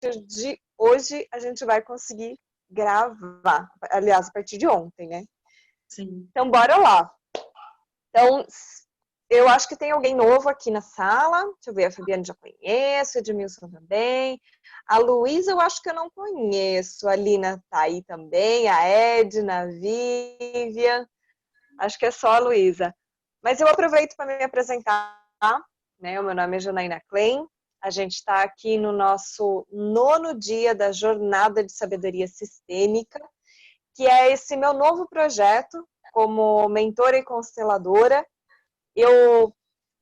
de hoje a gente vai conseguir gravar. Aliás, a partir de ontem, né? Sim. Então, bora lá. Então, eu acho que tem alguém novo aqui na sala. Deixa eu ver, a Fabiana já conheço, a Edmilson também. A Luísa eu acho que eu não conheço. A Lina tá aí também, a Edna, a Vivian. Acho que é só a Luísa. Mas eu aproveito para me apresentar, né? O meu nome é Janaína Klein. A gente está aqui no nosso 9º dia da Jornada de Sabedoria Sistêmica, que é esse meu novo projeto como mentora e consteladora. Eu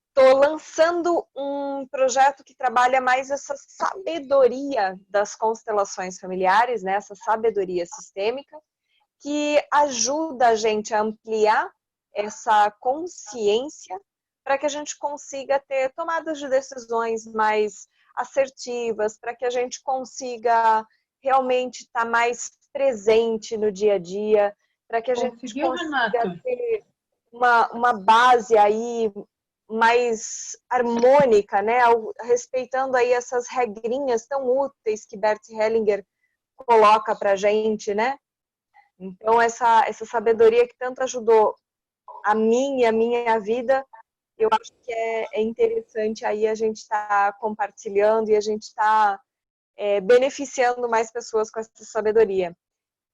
estou lançando um projeto que trabalha mais essa sabedoria das constelações familiares, né? Essa sabedoria sistêmica, que ajuda a gente a ampliar essa consciência para que a gente consiga ter tomadas de decisões mais assertivas, para que a gente consiga realmente estar mais presente no dia a dia, para que a gente Conseguiu, consiga Renato? ter uma base aí mais harmônica, né? Respeitando aí essas regrinhas tão úteis que Bert Hellinger coloca para a gente, né? Então, essa sabedoria que tanto ajudou a mim e a minha vida, eu acho que é interessante aí a gente estar compartilhando e a gente estar beneficiando mais pessoas com essa sabedoria.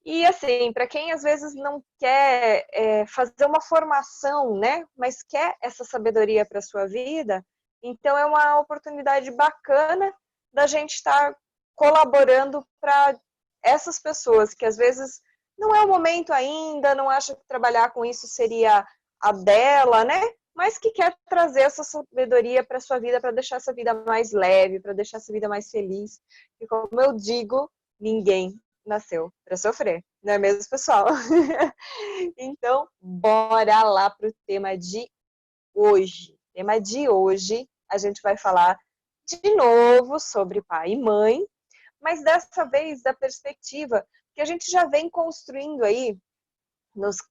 E assim, para quem às vezes não quer fazer uma formação, né, mas quer essa sabedoria para a sua vida, então é uma oportunidade bacana da gente estar colaborando para essas pessoas que às vezes não é o momento ainda, não acha que trabalhar com isso seria a dela, né? Mas que quer trazer essa sabedoria para a sua vida, para deixar essa vida mais leve, para deixar essa vida mais feliz. E como eu digo, ninguém nasceu para sofrer, não é mesmo, pessoal? Então, bora lá para o tema de hoje. O tema de hoje, a gente vai falar de novo sobre pai e mãe, mas dessa vez da perspectiva que a gente já vem construindo aí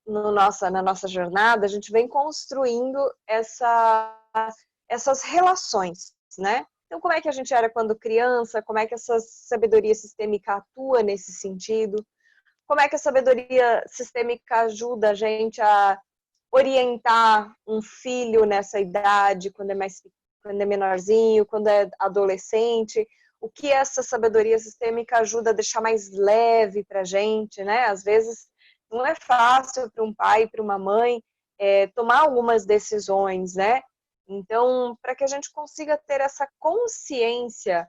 na nossa jornada, a gente vem construindo essas relações, né? Então, como é que a gente era quando criança? Como é que essa sabedoria sistêmica atua nesse sentido? Como é que a sabedoria sistêmica ajuda a gente a orientar um filho nessa idade, quando é menorzinho, quando é adolescente? O que essa sabedoria sistêmica ajuda a deixar mais leve para a gente, né? Às vezes não é fácil para um pai, para uma mãe, tomar algumas decisões, né? Então, para que a gente consiga ter essa consciência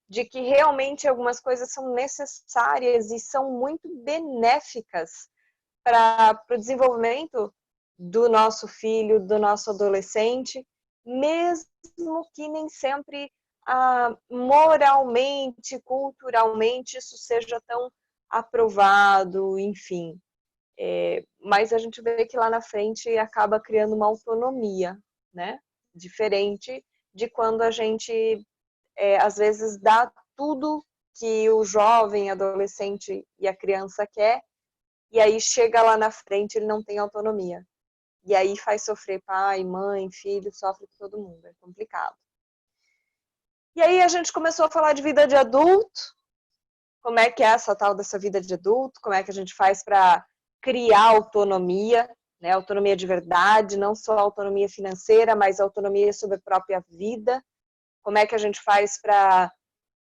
de que realmente algumas coisas são necessárias e são muito benéficas para o desenvolvimento do nosso filho, do nosso adolescente, mesmo que nem sempre moralmente, culturalmente, isso seja tão aprovado, enfim. Mas a gente vê que lá na frente acaba criando uma autonomia, né? Diferente de quando a gente, às vezes, dá tudo que o jovem, adolescente e a criança quer, e aí chega lá na frente ele não tem autonomia. E aí faz sofrer pai, mãe, filho, sofre todo mundo, é complicado. E aí a gente começou a falar de vida de adulto, como é que é essa tal dessa vida de adulto, como é que a gente faz para criar autonomia, né? Autonomia de verdade, não só autonomia financeira, mas autonomia sobre a própria vida. Como é que a gente faz para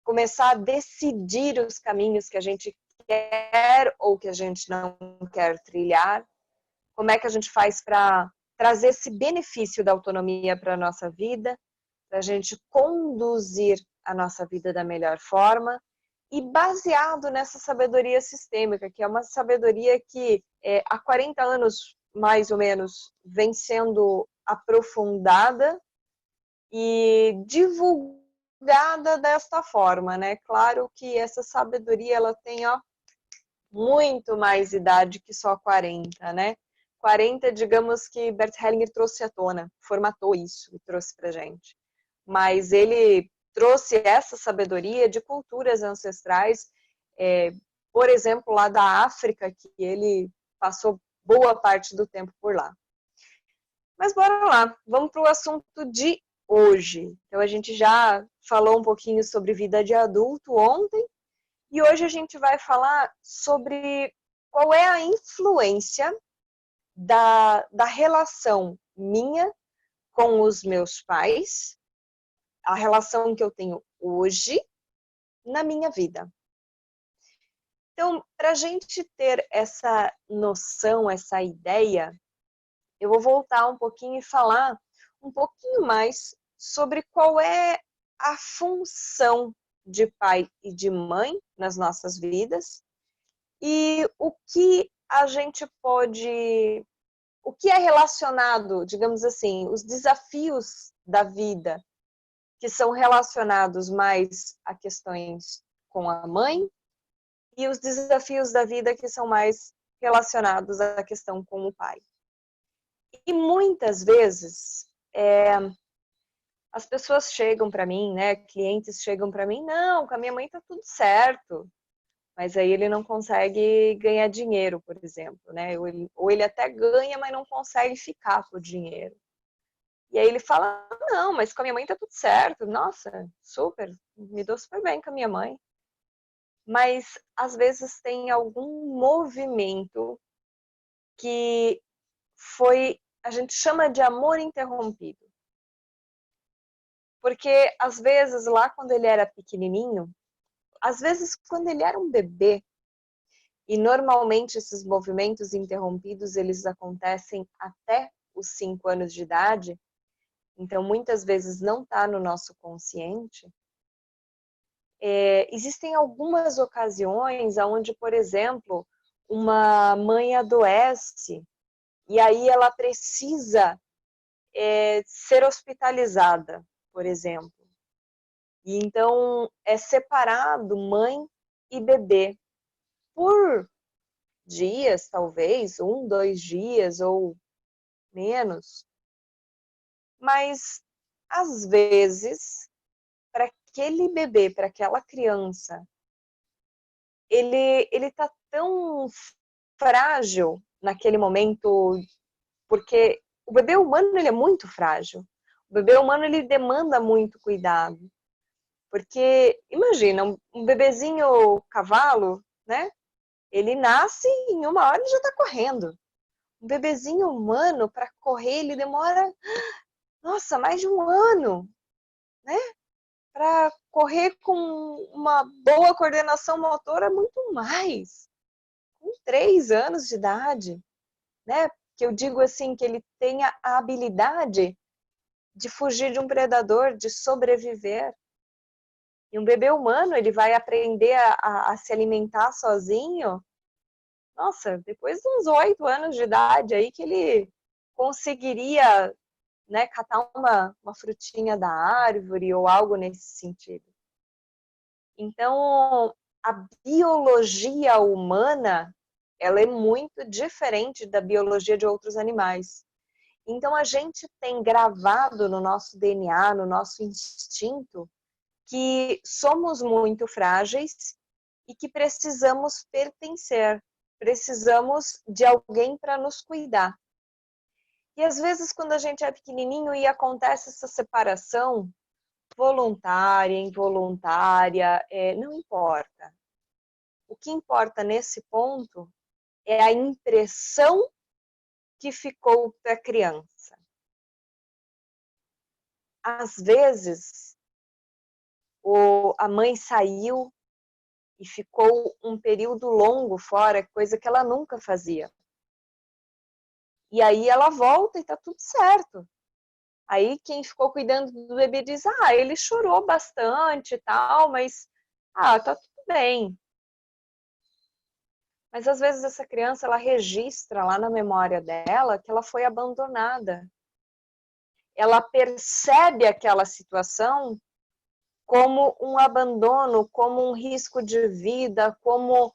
começar a decidir os caminhos que a gente quer ou que a gente não quer trilhar? Como é que a gente faz para trazer esse benefício da autonomia para a nossa vida, para a gente conduzir a nossa vida da melhor forma? E baseado nessa sabedoria sistêmica, que é uma sabedoria que há 40 anos, mais ou menos, vem sendo aprofundada e divulgada desta forma, né? Claro que essa sabedoria, ela tem, muito mais idade que só 40, né? 40, digamos que Bert Hellinger trouxe à tona, formatou isso e trouxe pra gente. Mas ele trouxe essa sabedoria de culturas ancestrais, por exemplo, lá da África, que ele passou boa parte do tempo por lá. Mas bora lá, vamos para o assunto de hoje. Então a gente já falou um pouquinho sobre vida de adulto ontem, e hoje a gente vai falar sobre qual é a influência da relação minha com os meus pais, a relação que eu tenho hoje na minha vida. Então, para a gente ter essa noção, essa ideia, eu vou voltar um pouquinho e falar um pouquinho mais sobre qual é a função de pai e de mãe nas nossas vidas e o que a gente pode, o que é relacionado, digamos assim, os desafios da vida que são relacionados mais a questões com a mãe e os desafios da vida que são mais relacionados à questão com o pai. E muitas vezes as pessoas chegam para mim, né, clientes chegam para mim, não, com a minha mãe tá tudo certo, mas aí ele não consegue ganhar dinheiro, por exemplo, né, ou ele até ganha, mas não consegue ficar com o dinheiro. E aí ele fala, não, mas com a minha mãe tá tudo certo, nossa, super, me dou super bem com a minha mãe. Mas às vezes tem algum movimento que a gente chama de amor interrompido. Porque às vezes lá quando ele era pequenininho, às vezes quando ele era um bebê, e normalmente esses movimentos interrompidos eles acontecem até os 5 anos de idade, então muitas vezes não está no nosso consciente. Existem algumas ocasiões onde, por exemplo, uma mãe adoece e aí ela precisa ser hospitalizada, por exemplo. E então é separado mãe e bebê por dias, talvez, 1, 2 dias ou menos. Mas às vezes, para aquele bebê, para aquela criança, ele tá tão frágil naquele momento, porque o bebê humano ele é muito frágil. O bebê humano ele demanda muito cuidado. Porque imagina, um bebezinho cavalo, né? Ele nasce e em 1 hora ele já está correndo. Um bebezinho humano, para correr, ele demora, nossa, mais de 1 ano, né? Para correr com uma boa coordenação motora, muito mais. Com 3 anos de idade, né? Que eu digo assim, que ele tenha a habilidade de fugir de um predador, de sobreviver. E um bebê humano, ele vai aprender a se alimentar sozinho, nossa, depois de uns 8 anos de idade aí que ele conseguiria, né, catar uma frutinha da árvore ou algo nesse sentido. Então, a biologia humana, ela é muito diferente da biologia de outros animais. Então, a gente tem gravado no nosso DNA, no nosso instinto, que somos muito frágeis e que precisamos pertencer, precisamos de alguém para nos cuidar. E às vezes quando a gente é pequenininho e acontece essa separação, voluntária, involuntária, não importa. O que importa nesse ponto é a impressão que ficou para a criança. Às vezes, a mãe saiu e ficou um período longo fora, coisa que ela nunca fazia. E aí ela volta e tá tudo certo. Aí quem ficou cuidando do bebê diz, ele chorou bastante e tal, mas, tá tudo bem. Mas às vezes essa criança, ela registra lá na memória dela que ela foi abandonada. Ela percebe aquela situação como um abandono, como um risco de vida, como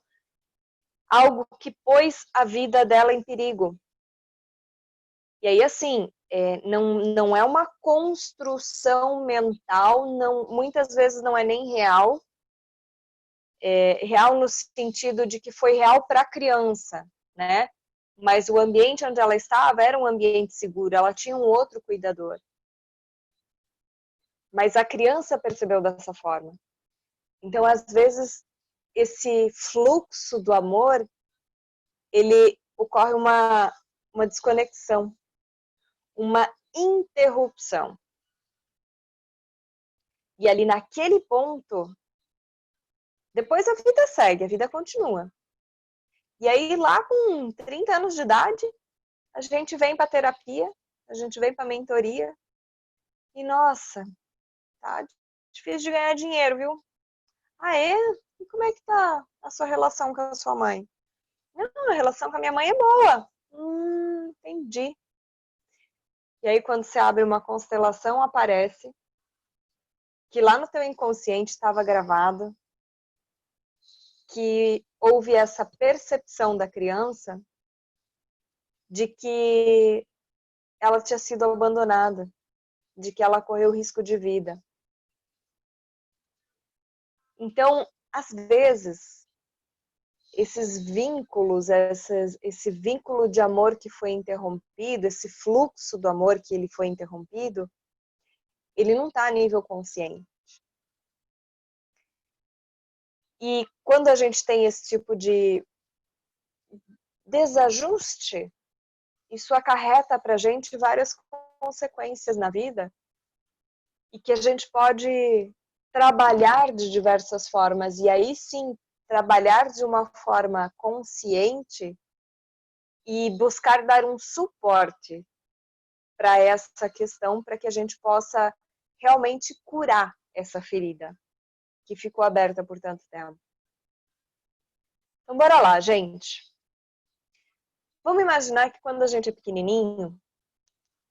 algo que pôs a vida dela em perigo. E aí, assim, não é uma construção mental, muitas vezes não é nem real, real no sentido de que foi real para a criança, né? Mas o ambiente onde ela estava era um ambiente seguro, ela tinha um outro cuidador. mas a criança percebeu dessa forma. Então, às vezes, esse fluxo do amor, ele ocorre uma desconexão, uma interrupção. E ali naquele ponto, depois a vida segue, a vida continua. E aí lá com 30 anos de idade, a gente vem para terapia, a gente vem para mentoria, e nossa, tá difícil de ganhar dinheiro, viu? Ah, é? E como é que tá a sua relação com a sua mãe? Não, a relação com a minha mãe é boa. Entendi. E aí quando você abre uma constelação, aparece que lá no teu inconsciente estava gravado que houve essa percepção da criança de que ela tinha sido abandonada, de que ela correu risco de vida. Então, às vezes, esses vínculos, esse vínculo de amor que foi interrompido, esse fluxo do amor que ele foi interrompido, ele não está a nível consciente. E quando a gente tem esse tipo de desajuste, isso acarreta para a gente várias consequências na vida e que a gente pode trabalhar de diversas formas. E aí sim, trabalhar de uma forma consciente e buscar dar um suporte para essa questão, para que a gente possa realmente curar essa ferida que ficou aberta por tanto tempo. Então, bora lá, gente. Vamos imaginar que quando a gente é pequenininho,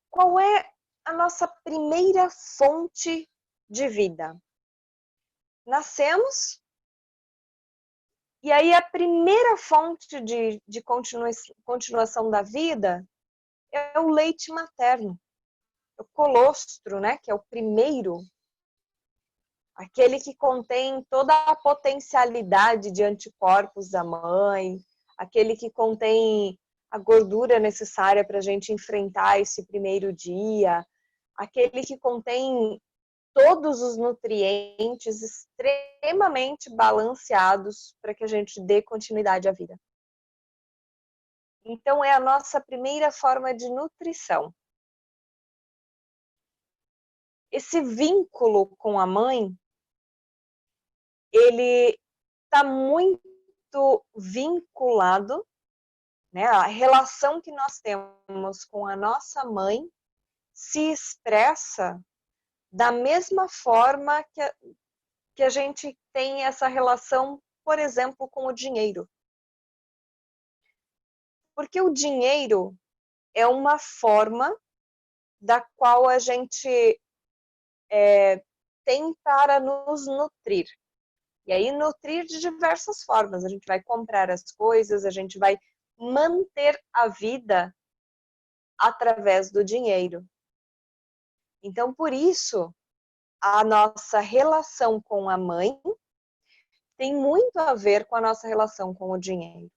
qual é a nossa primeira fonte de vida? Nascemos, e aí a primeira fonte de continuação da vida é o leite materno, o colostro, né, que é o primeiro, aquele que contém toda a potencialidade de anticorpos da mãe, aquele que contém a gordura necessária para a gente enfrentar esse primeiro dia, aquele que contém todos os nutrientes extremamente balanceados para que a gente dê continuidade à vida. Então, é a nossa primeira forma de nutrição. Esse vínculo com a mãe, ele está muito vinculado, né? A relação que nós temos com a nossa mãe se expressa da mesma forma que a gente tem essa relação, por exemplo, com o dinheiro. Porque o dinheiro é uma forma da qual a gente tem para nos nutrir. E aí, nutrir de diversas formas. A gente vai comprar as coisas, a gente vai manter a vida através do dinheiro. Então, por isso, a nossa relação com a mãe tem muito a ver com a nossa relação com o dinheiro.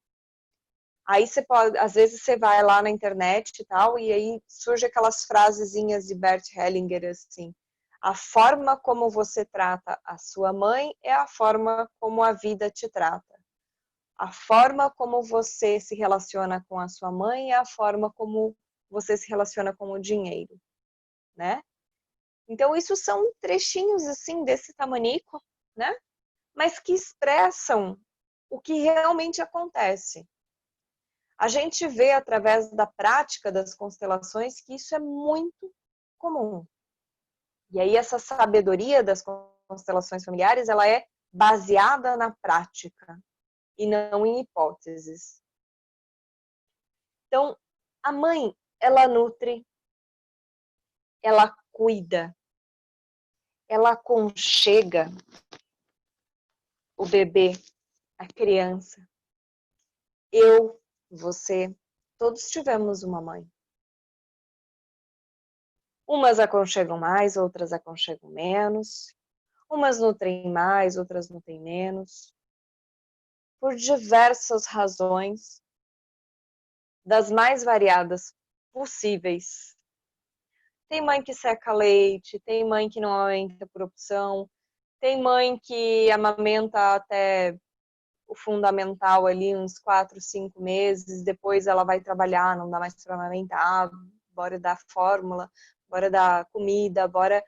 Aí você pode, às vezes você vai lá na internet e tal, e aí surge aquelas frasezinhas de Bert Hellinger assim: a forma como você trata a sua mãe é a forma como a vida te trata. A forma como você se relaciona com a sua mãe é a forma como você se relaciona com o dinheiro, né? Então isso são trechinhos assim desse tamanico, né? Mas que expressam o que realmente acontece. A gente vê através da prática das constelações que isso é muito comum. E aí essa sabedoria das constelações familiares, ela é baseada na prática e não em hipóteses. Então, a mãe, ela nutre, ela cuida, ela aconchega o bebê, a criança. Eu, você, todos tivemos uma mãe. Umas aconchegam mais, outras aconchegam menos. Umas nutrem mais, outras nutrem menos. Por diversas razões, das mais variadas possíveis. Tem mãe que seca leite, tem mãe que não amamenta por opção, tem mãe que amamenta até o fundamental ali, uns 4, 5 meses, depois ela vai trabalhar, não dá mais para amamentar, bora dar fórmula, bora dar comida, bora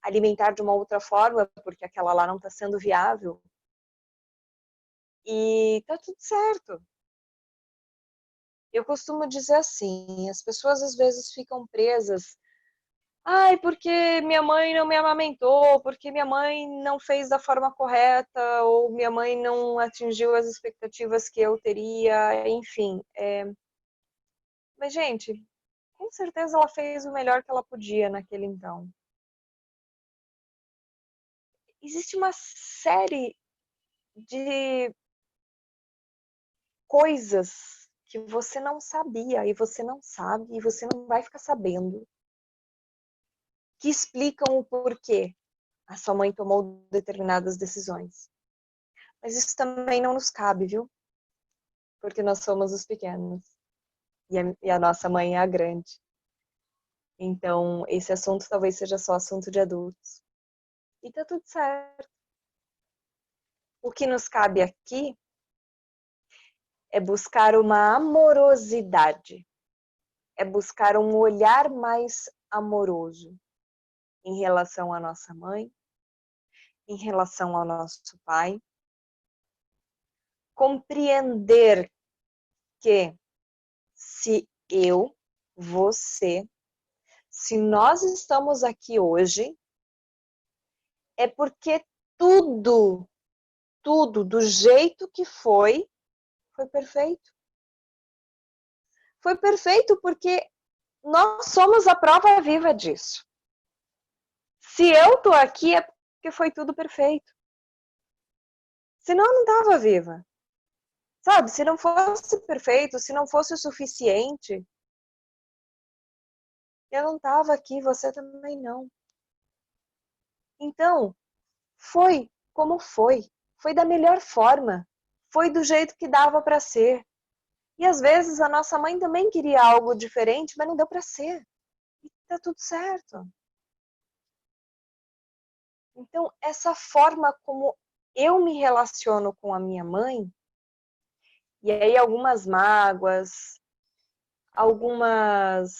alimentar de uma outra forma, porque aquela lá não está sendo viável. E tá tudo certo. Eu costumo dizer assim, as pessoas às vezes ficam presas. Ai, porque minha mãe não me amamentou, porque minha mãe não fez da forma correta, ou minha mãe não atingiu as expectativas que eu teria, enfim. Mas, gente, com certeza ela fez o melhor que ela podia naquele então. Existe uma série de coisas que você não sabia, e você não sabe, e você não vai ficar sabendo, que explicam o porquê a sua mãe tomou determinadas decisões. Mas isso também não nos cabe, viu? Porque nós somos os pequenos. E a nossa mãe é a grande. Então, esse assunto talvez seja só assunto de adultos. E tá tudo certo. O que nos cabe aqui é buscar uma amorosidade. É buscar um olhar mais amoroso em relação à nossa mãe, em relação ao nosso pai. Compreender que se eu, você, se nós estamos aqui hoje, é porque tudo do jeito que foi perfeito. Foi perfeito porque nós somos a prova viva disso. Se eu tô aqui é porque foi tudo perfeito. Senão eu não estava viva. Sabe, se não fosse perfeito, se não fosse o suficiente, eu não estava aqui, você também não. Então, foi como foi. Foi da melhor forma. Foi do jeito que dava para ser. E às vezes a nossa mãe também queria algo diferente, mas não deu para ser. E tá tudo certo. Então, essa forma como eu me relaciono com a minha mãe, e aí algumas mágoas, alguns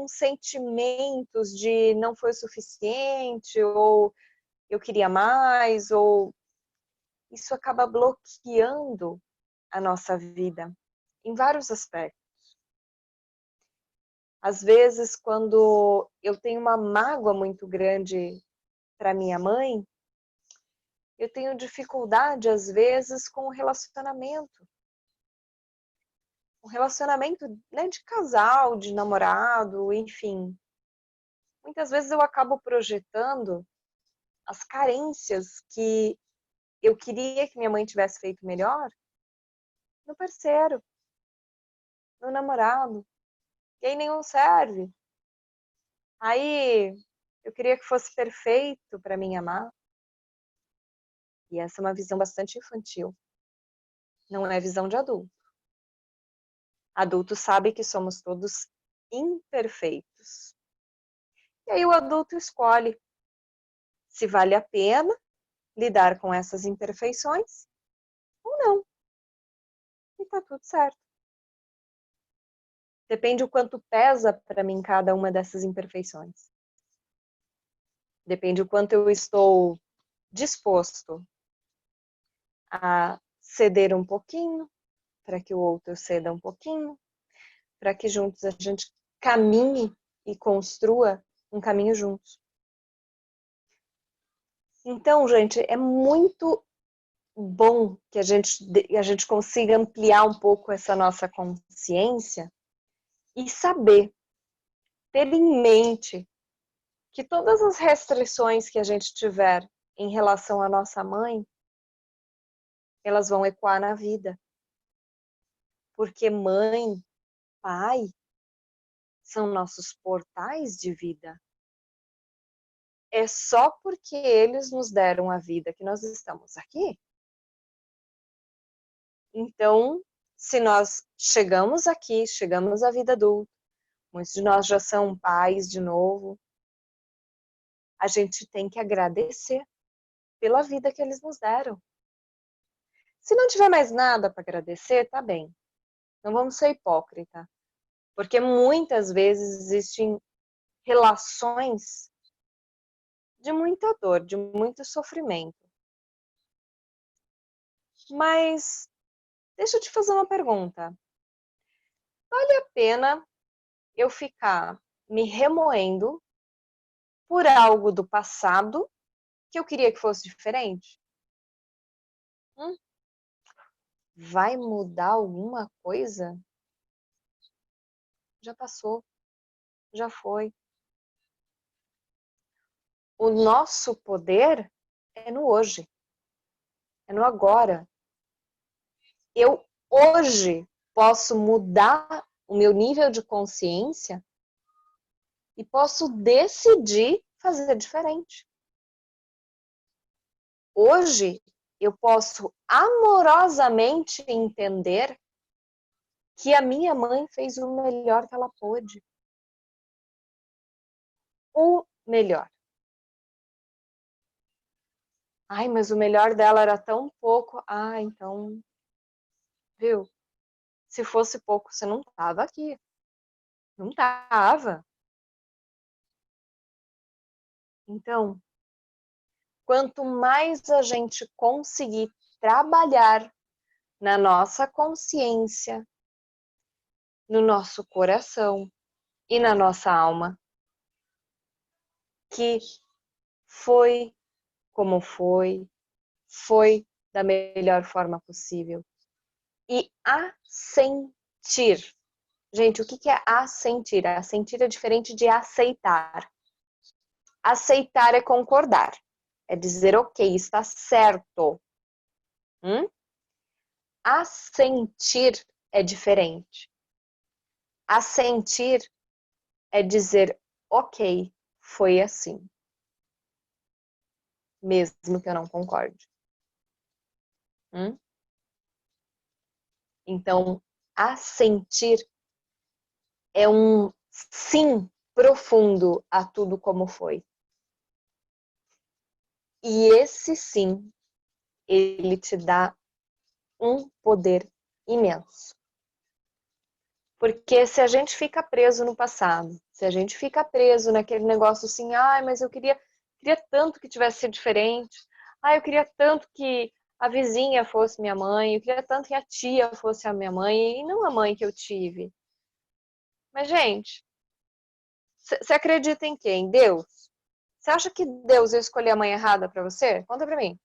sentimentos de não foi o suficiente, ou eu queria mais, ou isso acaba bloqueando a nossa vida em vários aspectos. Às vezes, quando eu tenho uma mágoa muito grande para minha mãe, eu tenho dificuldade, às vezes, com o relacionamento. Um relacionamento, né, de casal, de namorado, enfim. Muitas vezes eu acabo projetando as carências que eu queria que minha mãe tivesse feito melhor no parceiro, no namorado. E aí nenhum serve. Aí eu queria que fosse perfeito para mim amar. E essa é uma visão bastante infantil. Não é visão de adulto. Adulto sabe que somos todos imperfeitos. E aí o adulto escolhe se vale a pena lidar com essas imperfeições ou não. E tá tudo certo. Depende o quanto pesa para mim cada uma dessas imperfeições. Depende o quanto eu estou disposto a ceder um pouquinho, para que o outro ceda um pouquinho, para que juntos a gente caminhe e construa um caminho juntos. Então, gente, é muito bom que a gente consiga ampliar um pouco essa nossa consciência e saber, ter em mente que todas as restrições que a gente tiver em relação à nossa mãe, elas vão ecoar na vida. Porque mãe, pai, são nossos portais de vida. É só porque eles nos deram a vida que nós estamos aqui. Então, se nós chegamos aqui, chegamos à vida adulta, muitos de nós já são pais de novo. A gente tem que agradecer pela vida que eles nos deram. Se não tiver mais nada para agradecer, tá bem. Não vamos ser hipócrita. Porque muitas vezes existem relações de muita dor, de muito sofrimento. Mas deixa eu te fazer uma pergunta. Vale a pena eu ficar me remoendo por algo do passado que eu queria que fosse diferente? Hum? Vai mudar alguma coisa? Já passou, já foi. O nosso poder é no hoje, é no agora. Eu hoje posso mudar o meu nível de consciência e posso decidir fazer diferente. Hoje eu posso amorosamente entender que a minha mãe fez o melhor que ela pôde. O melhor. Ai, mas o melhor dela era tão pouco. Ah, então, viu? Se fosse pouco, você não tava aqui. Não tava. Então, quanto mais a gente conseguir trabalhar na nossa consciência, no nosso coração e na nossa alma, que foi como foi da melhor forma possível. E assentir. Gente, o que é assentir? Assentir é diferente de aceitar. Aceitar é concordar. É dizer, ok, está certo. Assentir é diferente. Assentir é dizer, ok, foi assim. Mesmo que eu não concorde. Então, assentir é um sim profundo a tudo como foi. E esse sim, ele te dá um poder imenso. Porque se a gente fica preso no passado, se a gente fica preso naquele negócio assim, ai, mas eu queria tanto que tivesse sido diferente, ai, eu queria tanto que a vizinha fosse minha mãe, eu queria tanto que a tia fosse a minha mãe, e não a mãe que eu tive. Mas, gente, você acredita em quem? Deus? Você acha que Deus ia escolher a mãe errada para você? Conta pra mim.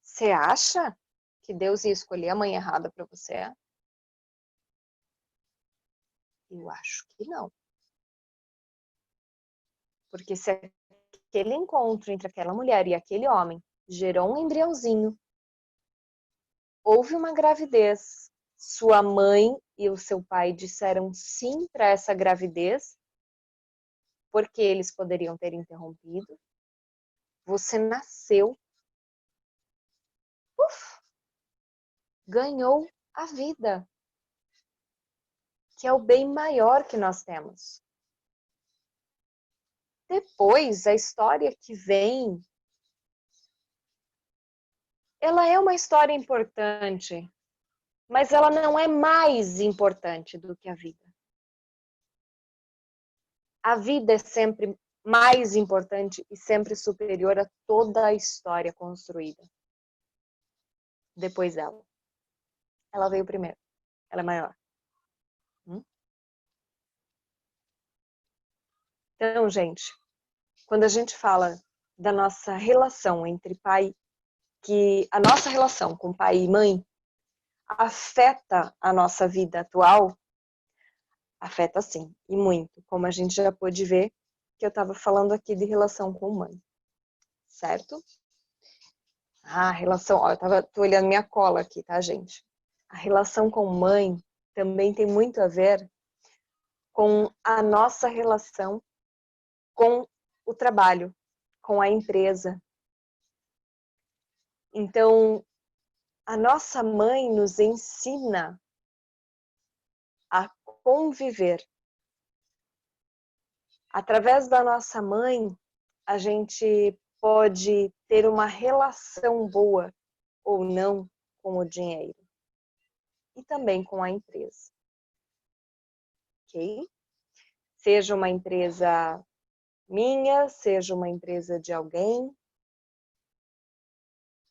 Você acha que Deus ia escolher a mãe errada para você? Eu acho que não. Porque se aquele encontro entre aquela mulher e aquele homem gerou um embriãozinho, houve uma gravidez, sua mãe e o seu pai disseram sim para essa gravidez, porque eles poderiam ter interrompido. Você nasceu, ganhou a vida, que é o bem maior que nós temos. Depois, a história que vem, ela é uma história importante, mas ela não é mais importante do que a vida. A vida é sempre mais importante e sempre superior a toda a história construída. Depois dela. Ela veio primeiro. Ela é maior. Então, gente, quando a gente fala da nossa relação entre pai, que a nossa relação com pai e mãe afeta a nossa vida atual, afeta sim, e muito, como a gente já pôde ver, que eu estava falando aqui de relação com mãe, certo? A relação, ó, tô olhando minha cola aqui, tá, gente? A relação com mãe também tem muito a ver com a nossa relação com o trabalho, com a empresa. Então, a nossa mãe nos ensina a conviver. Através da nossa mãe, a gente pode ter uma relação boa ou não com o dinheiro e também com a empresa, ok? Seja uma empresa minha, seja uma empresa de alguém,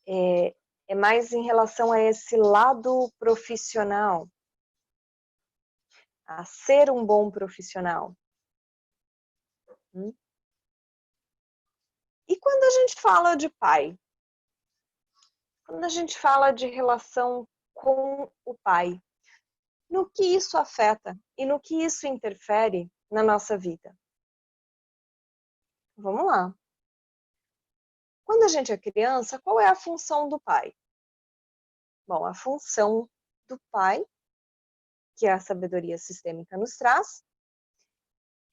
é mais em relação a esse lado profissional, a ser um bom profissional. E quando a gente fala de pai? Quando a gente fala de relação com o pai, no que isso afeta e no que isso interfere na nossa vida? Vamos lá. Quando a gente é criança, qual é a função do pai? Bom, a função do pai, que a sabedoria sistêmica nos traz,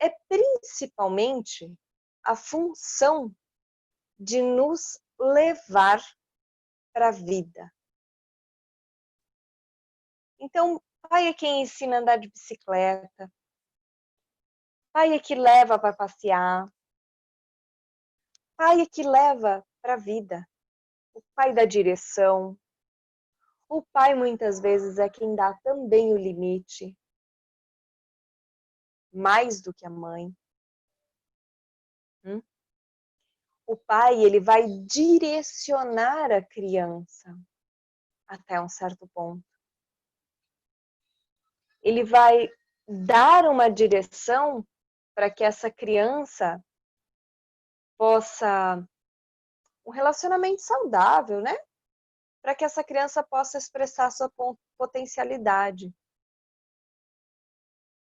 é principalmente a função de nos levar para a vida. Então, pai é quem ensina a andar de bicicleta, pai é que leva para passear, pai é que leva para a vida, o pai dá direção, o pai muitas vezes é quem dá também o limite, mais do que a mãe. O pai, ele vai direcionar a criança até um certo ponto. Ele vai dar uma direção para que essa criança possa um relacionamento saudável, né? Para que essa criança possa expressar sua potencialidade.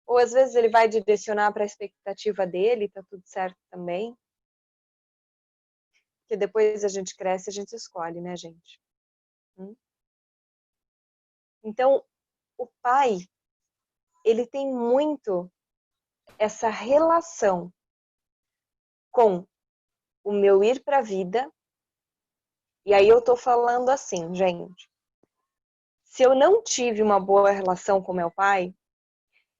Ou às vezes ele vai direcionar para a expectativa dele, tá tudo certo também. Porque depois a gente cresce, a gente escolhe, né, gente? Então, o pai, ele tem muito essa relação com o meu ir para a vida. E aí eu tô falando assim, gente. Se eu não tive uma boa relação com meu pai,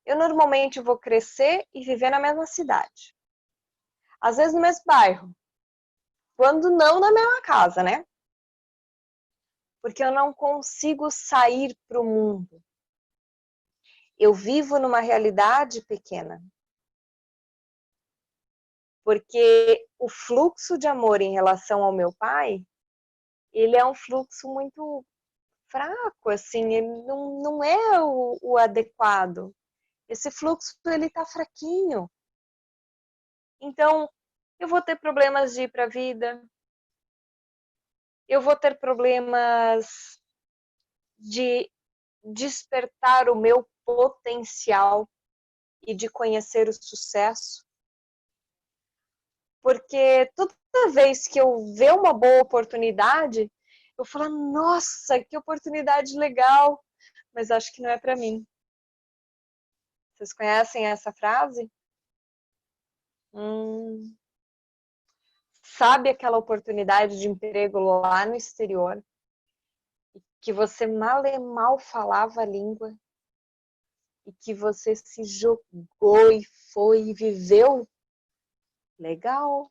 eu normalmente vou crescer e viver na mesma cidade. Às vezes no mesmo bairro. Quando não na mesma casa, né? Porque eu não consigo sair para o mundo. Eu vivo numa realidade pequena. Porque o fluxo de amor em relação ao meu pai, ele é um fluxo muito fraco, assim, ele não é o adequado. Esse fluxo, ele tá fraquinho. Então, eu vou ter problemas de ir para a vida, eu vou ter problemas de despertar o meu potencial e de conhecer o sucesso. Porque toda vez que eu ver uma boa oportunidade, eu falo, nossa, que oportunidade legal, mas acho que não é para mim. Vocês conhecem essa frase? Sabe aquela oportunidade de emprego lá no exterior, que você mal e mal falava a língua, e que você se jogou e foi e viveu? Legal.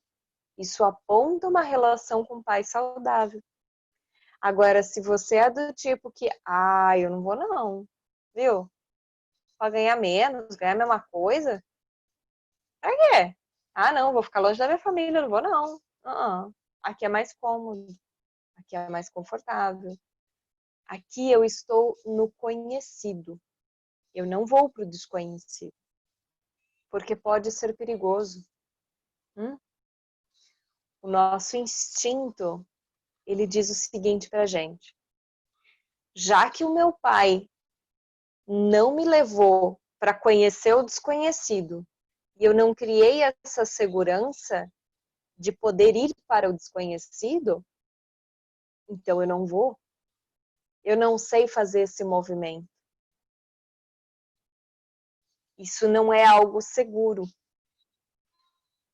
Isso aponta uma relação com o pai saudável. Agora, se você é do tipo que, eu não vou não, viu? Para ganhar menos, ganhar a mesma coisa? Pra quê? Não, vou ficar longe da minha família, não vou não. Aqui é mais cômodo, aqui é mais confortável. Aqui eu estou no conhecido. Eu não vou para o desconhecido. Porque pode ser perigoso. O nosso instinto, ele diz o seguinte pra gente. Já que o meu pai não me levou para conhecer o desconhecido e eu não criei essa segurança de poder ir para o desconhecido, então eu não vou. Eu não sei fazer esse movimento. Isso não é algo seguro.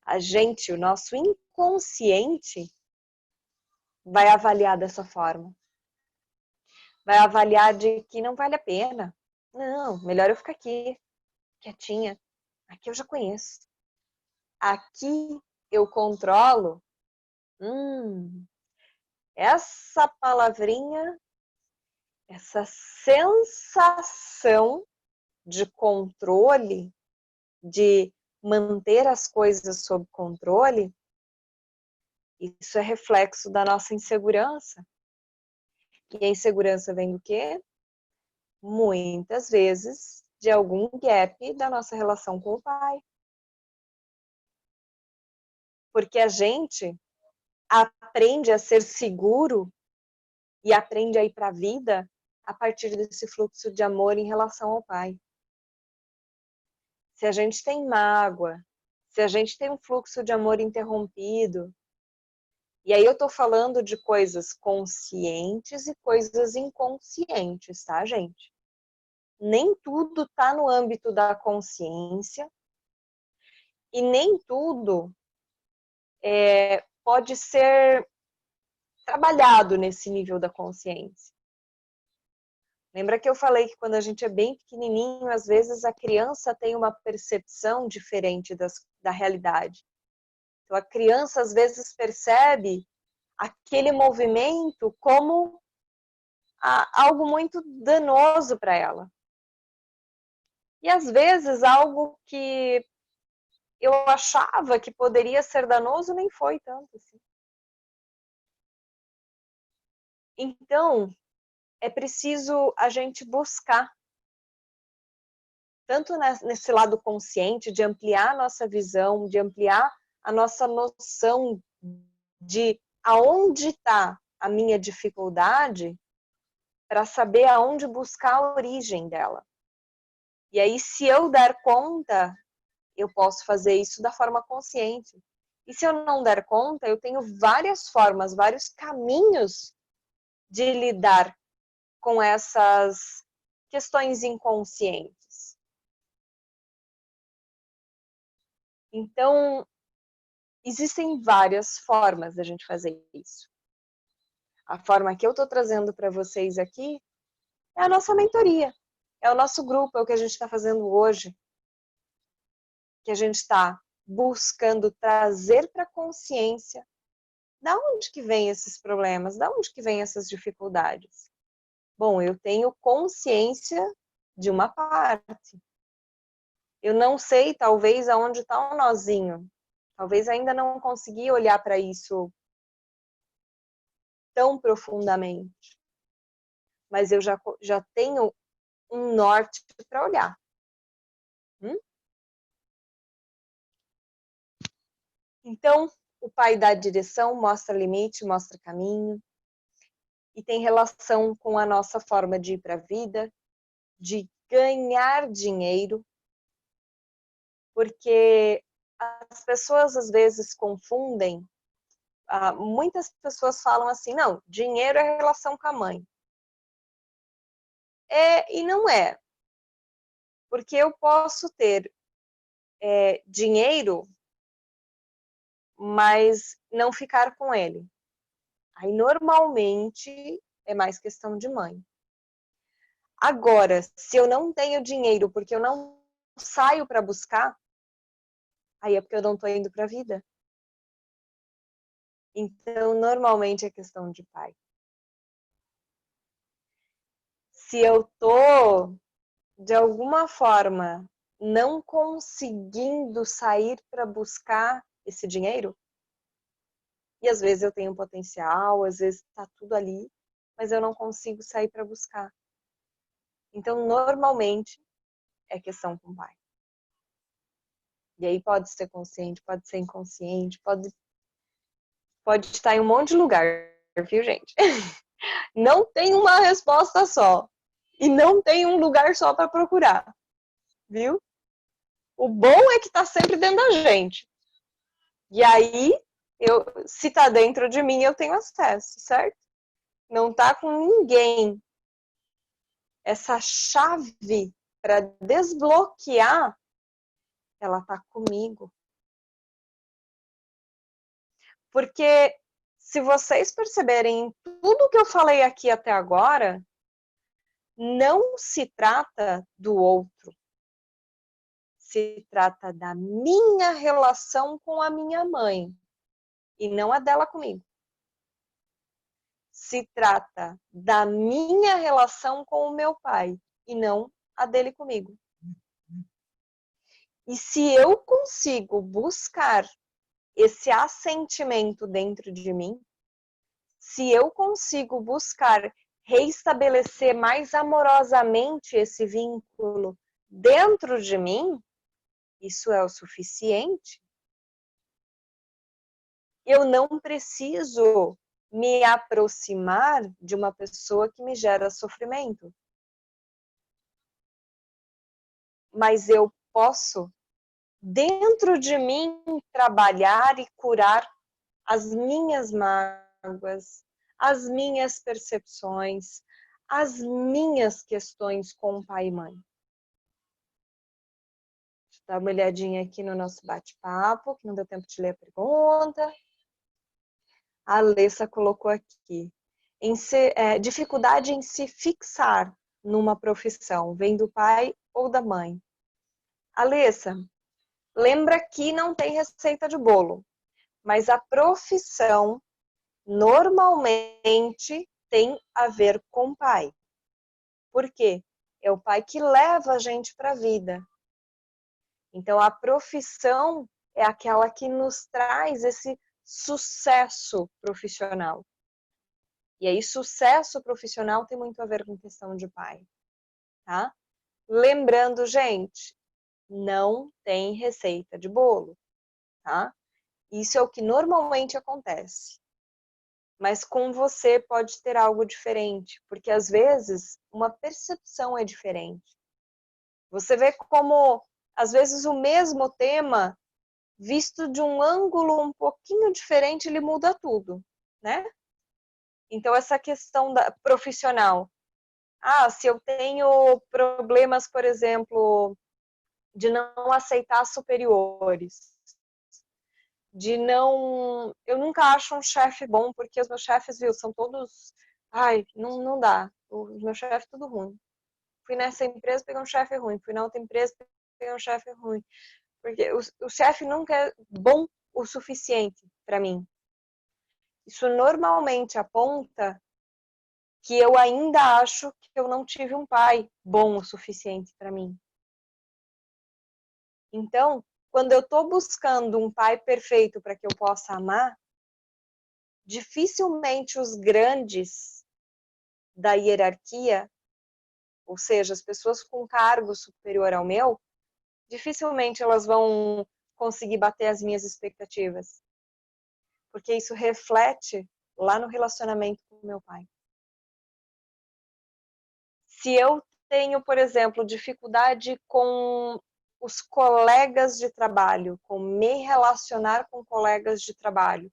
A gente, o nosso inconsciente, vai avaliar dessa forma. Vai avaliar de que não vale a pena. Não, melhor eu ficar aqui, quietinha. Aqui eu já conheço. Aqui eu controlo. Essa palavrinha, essa sensação de controle, de manter as coisas sob controle, isso é reflexo da nossa insegurança. E a insegurança vem do quê? Muitas vezes de algum gap da nossa relação com o pai. Porque a gente aprende a ser seguro e aprende a ir para a vida a partir desse fluxo de amor em relação ao pai. Se a gente tem mágoa, se a gente tem um fluxo de amor interrompido, e aí eu tô falando de coisas conscientes e coisas inconscientes, tá, gente? Nem tudo tá no âmbito da consciência e nem tudo pode ser trabalhado nesse nível da consciência. Lembra que eu falei que quando a gente é bem pequenininho, às vezes a criança tem uma percepção diferente da realidade. Então a criança às vezes percebe aquele movimento como algo muito danoso para ela. E às vezes algo que eu achava que poderia ser danoso nem foi tanto assim. Então, é preciso a gente buscar, tanto nesse lado consciente, de ampliar a nossa visão, de ampliar a nossa noção de aonde está a minha dificuldade, para saber aonde buscar a origem dela. E aí, se eu der conta, eu posso fazer isso da forma consciente. E se eu não der conta, eu tenho várias formas, vários caminhos de lidar com essas questões inconscientes. Então, existem várias formas da gente fazer isso. A forma que eu estou trazendo para vocês aqui é a nossa mentoria, é o nosso grupo, é o que a gente está fazendo hoje, que a gente está buscando trazer para a consciência da onde que vem esses problemas, da onde que vem essas dificuldades. Bom, eu tenho consciência de uma parte. Eu não sei, talvez, aonde está o nozinho. Talvez ainda não consegui olhar para isso tão profundamente. Mas eu já tenho um norte para olhar. Então, o pai dá direção, mostra limite, mostra caminho. E tem relação com a nossa forma de ir para a vida, de ganhar dinheiro. Porque as pessoas às vezes confundem. Muitas pessoas falam assim, não, dinheiro é relação com a mãe. E não é. Porque eu posso ter dinheiro, mas não ficar com ele. Aí, normalmente, é mais questão de mãe. Agora, se eu não tenho dinheiro porque eu não saio para buscar, aí é porque eu não estou indo para a vida. Então, normalmente é questão de pai. Se eu tô, de alguma forma, não conseguindo sair para buscar esse dinheiro, e às vezes eu tenho potencial, às vezes está tudo ali, mas eu não consigo sair para buscar. Então, normalmente, é questão com o pai. E aí pode ser consciente, pode ser inconsciente, pode estar em um monte de lugar, viu, gente? Não tem uma resposta só. E não tem um lugar só para procurar, viu? O bom é que está sempre dentro da gente. E aí, se está dentro de mim, eu tenho acesso, certo? Não está com ninguém. Essa chave para desbloquear, ela está comigo. Porque se vocês perceberem tudo que eu falei aqui até agora, não se trata do outro, se trata da minha relação com a minha mãe e não a dela comigo. Se trata da minha relação com o meu pai e não a dele comigo. E se eu consigo buscar esse assentimento dentro de mim, se eu consigo buscar reestabelecer mais amorosamente esse vínculo dentro de mim, isso é o suficiente. Eu não preciso me aproximar de uma pessoa que me gera sofrimento. Mas eu posso, dentro de mim, trabalhar e curar as minhas mágoas, as minhas percepções, as minhas questões com pai e mãe. Deixa eu dar uma olhadinha aqui no nosso bate-papo, que não deu tempo de ler a pergunta. A Alessa colocou aqui. Dificuldade em se fixar numa profissão, vem do pai ou da mãe. Alessa, lembra que não tem receita de bolo, mas a profissão normalmente tem a ver com o pai. Por quê? É o pai que leva a gente para a vida. Então, a profissão é aquela que nos traz esse sucesso profissional. E aí, sucesso profissional tem muito a ver com questão de pai, tá? Lembrando, gente, não tem receita de bolo, tá? Isso é o que normalmente acontece. Mas com você pode ter algo diferente, porque às vezes uma percepção é diferente. Você vê como, às vezes, o mesmo tema, visto de um ângulo um pouquinho diferente, ele muda tudo, né? Então, essa questão profissional. Se eu tenho problemas, por exemplo, de não aceitar superiores, de não... Eu nunca acho um chefe bom, porque os meus chefes, viu, são todos... não dá. Os meus chefes, tudo ruim. Fui nessa empresa, peguei um chefe ruim. Fui na outra empresa, peguei um chefe ruim. Porque o chefe nunca é bom o suficiente para mim. Isso normalmente aponta que eu ainda acho que eu não tive um pai bom o suficiente para mim. Então, quando eu estou buscando um pai perfeito para que eu possa amar, dificilmente os grandes da hierarquia, ou seja, as pessoas com cargo superior ao meu, dificilmente elas vão conseguir bater as minhas expectativas. Porque isso reflete lá no relacionamento com o meu pai. Se eu tenho, por exemplo, dificuldade com os colegas de trabalho, com me relacionar com colegas de trabalho,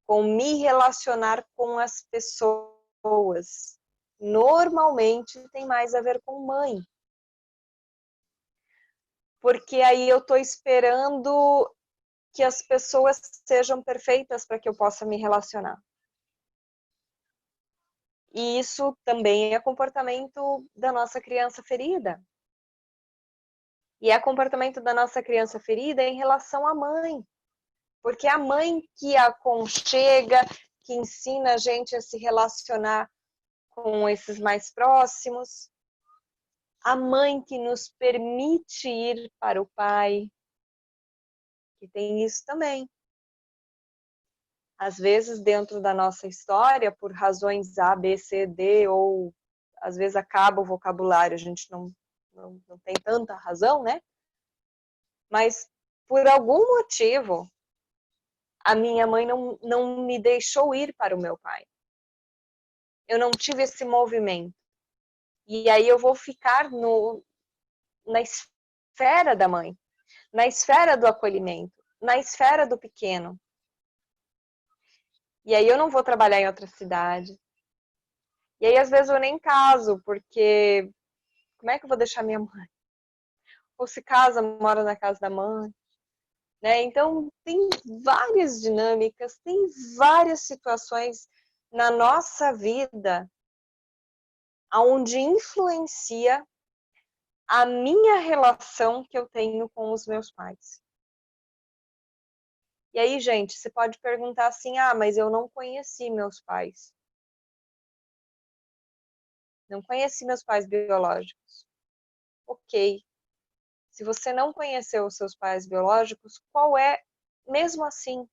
com me relacionar com as pessoas, normalmente tem mais a ver com mãe. Porque aí eu estou esperando que as pessoas sejam perfeitas para que eu possa me relacionar. E isso também é comportamento da nossa criança ferida. E é comportamento da nossa criança ferida em relação à mãe. Porque é a mãe que aconchega, que ensina a gente a se relacionar com esses mais próximos. A mãe que nos permite ir para o pai. Que tem isso também. Às vezes, dentro da nossa história, por razões A, B, C, D, ou às vezes acaba o vocabulário, a gente não tem tanta razão, né? Mas, por algum motivo, a minha mãe não me deixou ir para o meu pai. Eu não tive esse movimento. E aí eu vou ficar na esfera da mãe, na esfera do acolhimento, na esfera do pequeno. E aí eu não vou trabalhar em outra cidade. E aí às vezes eu nem caso, porque como é que eu vou deixar minha mãe? Ou se casa, mora na casa da mãe. Né? Então tem várias dinâmicas, tem várias situações na nossa vida aonde influencia a minha relação que eu tenho com os meus pais. E aí, gente, você pode perguntar assim, mas eu não conheci meus pais. Não conheci meus pais biológicos. Ok. Se você não conheceu os seus pais biológicos, qual é, mesmo assim,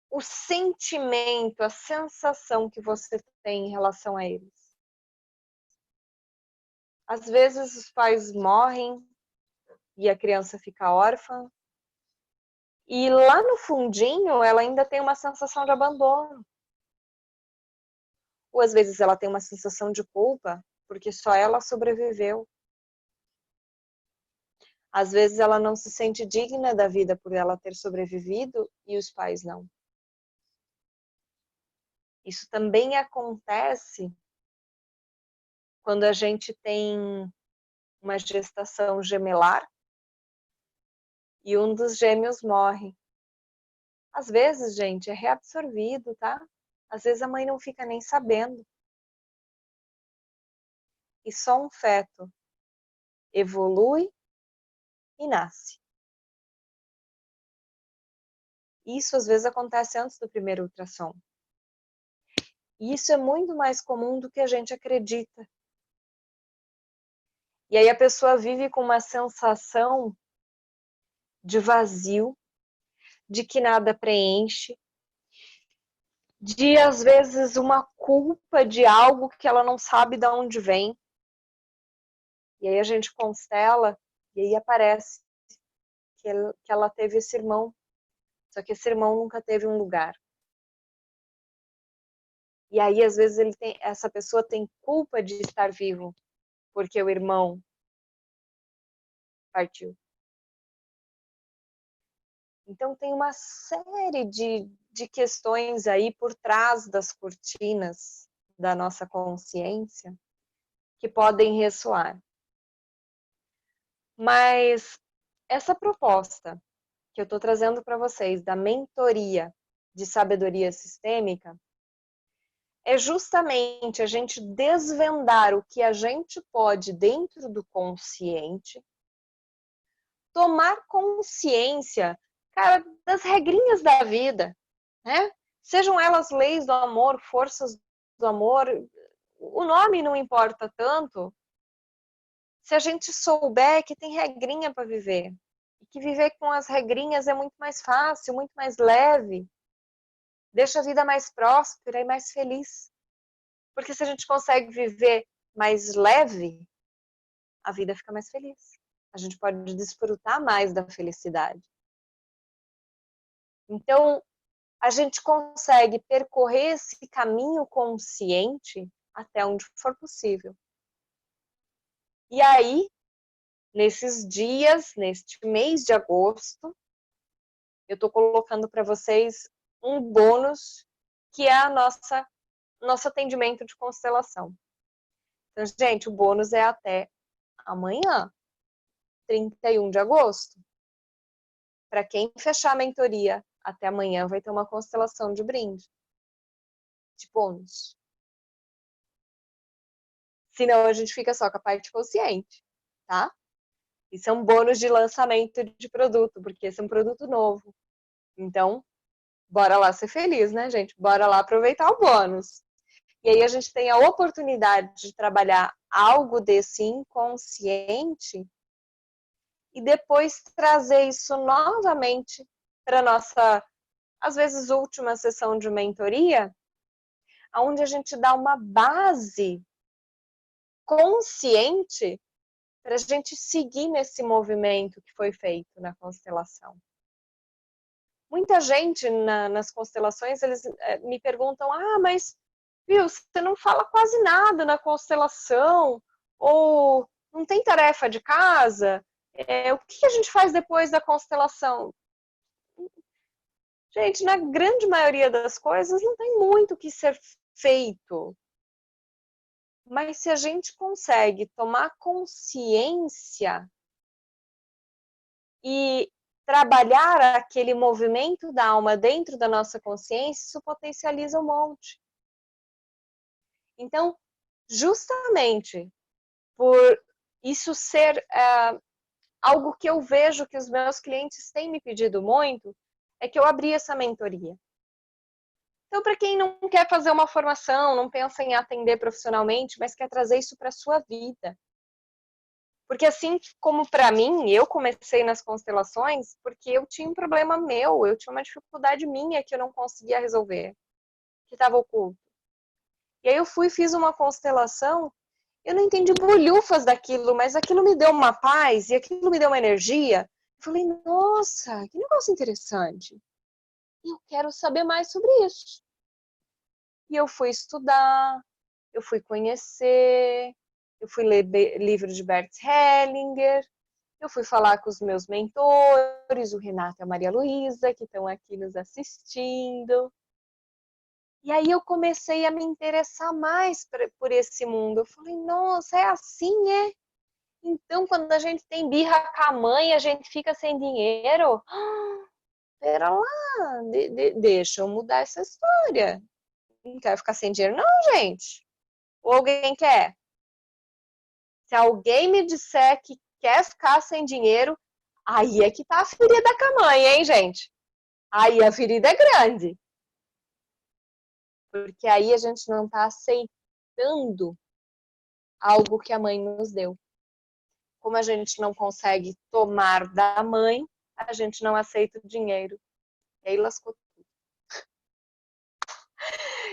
o sentimento, a sensação que você tem em relação a eles? Às vezes os pais morrem e a criança fica órfã, e lá no fundinho ela ainda tem uma sensação de abandono. Ou às vezes ela tem uma sensação de culpa, porque só ela sobreviveu. Às vezes ela não se sente digna da vida por ela ter sobrevivido e os pais não. Isso também acontece quando a gente tem uma gestação gemelar e um dos gêmeos morre. Às vezes, gente, é reabsorvido, tá? Às vezes a mãe não fica nem sabendo. E só um feto evolui e nasce. Isso às vezes acontece antes do primeiro ultrassom. E isso é muito mais comum do que a gente acredita. E aí a pessoa vive com uma sensação de vazio, de que nada preenche, de às vezes uma culpa de algo que ela não sabe de onde vem. E aí a gente constela e aí aparece que ela teve esse irmão, só que esse irmão nunca teve um lugar. E aí às vezes essa pessoa tem culpa de estar vivo, porque o irmão partiu. Então tem uma série de questões aí por trás das cortinas da nossa consciência que podem ressoar. Mas essa proposta que eu estou trazendo para vocês da mentoria de sabedoria sistêmica é justamente a gente desvendar o que a gente pode dentro do consciente, tomar consciência, cara, das regrinhas da vida, né? Sejam elas leis do amor, forças do amor, o nome não importa tanto, se a gente souber que tem regrinha para viver, e que viver com as regrinhas é muito mais fácil, muito mais leve, deixa a vida mais próspera e mais feliz. Porque se a gente consegue viver mais leve, a vida fica mais feliz. A gente pode desfrutar mais da felicidade. Então, a gente consegue percorrer esse caminho consciente até onde for possível. E aí, nesses dias, neste mês de agosto, eu estou colocando para vocês um bônus que é a nosso atendimento de constelação. Então, gente, o bônus é até amanhã, 31 de agosto. Para quem fechar a mentoria até amanhã, vai ter uma constelação de brinde, de bônus. Senão a gente fica só com a parte consciente, tá? Isso é um bônus de lançamento de produto, porque esse é um produto novo. Então, bora lá ser feliz, né, gente? Bora lá aproveitar o bônus. E aí a gente tem a oportunidade de trabalhar algo desse inconsciente e depois trazer isso novamente para nossa, às vezes, última sessão de mentoria, onde a gente dá uma base consciente para a gente seguir nesse movimento que foi feito na constelação. Muita gente nas constelações, eles me perguntam, mas viu, você não fala quase nada na constelação, ou não tem tarefa de casa, o que a gente faz depois da constelação? Gente, na grande maioria das coisas não tem muito o que ser feito. Mas se a gente consegue tomar consciência e trabalhar aquele movimento da alma dentro da nossa consciência, isso potencializa um monte. Então, justamente por isso ser algo que eu vejo que os meus clientes têm me pedido muito, é que eu abri essa mentoria. Então, para quem não quer fazer uma formação, não pensa em atender profissionalmente, mas quer trazer isso para a sua vida. Porque assim como para mim, eu comecei nas constelações porque eu tinha um problema meu, eu tinha uma dificuldade minha que eu não conseguia resolver, que estava oculto. E aí eu fui, fiz uma constelação, eu não entendi bolhufas daquilo, mas aquilo me deu uma paz e aquilo me deu uma energia. Eu falei, nossa, que negócio interessante. Eu quero saber mais sobre isso. E eu fui estudar, eu fui conhecer, eu fui ler livro de Bert Hellinger, eu fui falar com os meus mentores, o Renato e a Maria Luísa, que estão aqui nos assistindo. E aí eu comecei a me interessar mais por esse mundo. Eu falei, nossa, é assim, é? Então, quando a gente tem birra com a mãe, a gente fica sem dinheiro? Pera lá, deixa eu mudar essa história. Não quero ficar sem dinheiro, não, gente. Ou alguém quer? Se alguém me disser que quer ficar sem dinheiro, aí é que tá a ferida com a mãe, hein, gente? Aí a ferida é grande. Porque aí a gente não tá aceitando algo que a mãe nos deu. Como a gente não consegue tomar da mãe, a gente não aceita o dinheiro. E aí lascou tudo.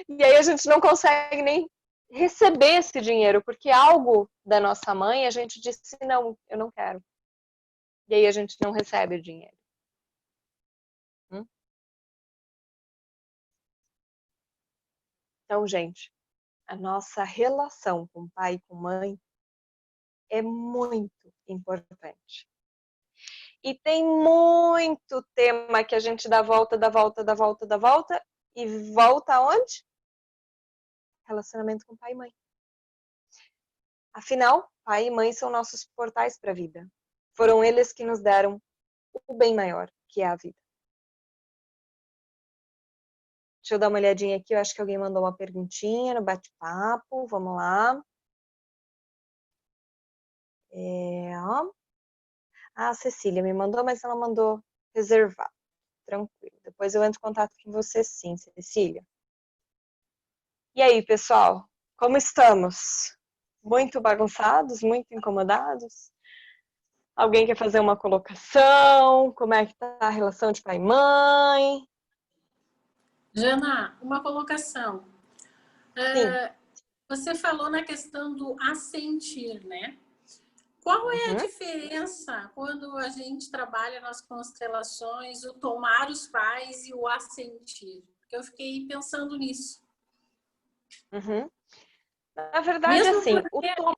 E aí a gente não consegue nem receber esse dinheiro, porque algo da nossa mãe a gente disse, não, eu não quero. E aí a gente não recebe o dinheiro. Então, gente, a nossa relação com pai e com mãe é muito importante. E tem muito tema que a gente dá volta, dá volta, dá volta, dá volta, e volta aonde? Relacionamento com pai e mãe. Afinal, pai e mãe são nossos portais para a vida. Foram eles que nos deram o bem maior, que é a vida. Deixa eu dar uma olhadinha aqui, eu acho que alguém mandou uma perguntinha no bate-papo, vamos lá. A Cecília me mandou, mas ela mandou reservar. Tranquilo. Depois eu entro em contato com você sim, Cecília. E aí, pessoal? Como estamos? Muito bagunçados? Muito incomodados? Alguém quer fazer uma colocação? Como é que tá a relação de pai e mãe? Jana, uma colocação. Sim. Você falou na questão do assentir, né? Qual é a diferença quando a gente trabalha nas constelações, o tomar os pais e o assentir? Porque eu fiquei pensando nisso. Na verdade, Mesmo assim, o porque tomar...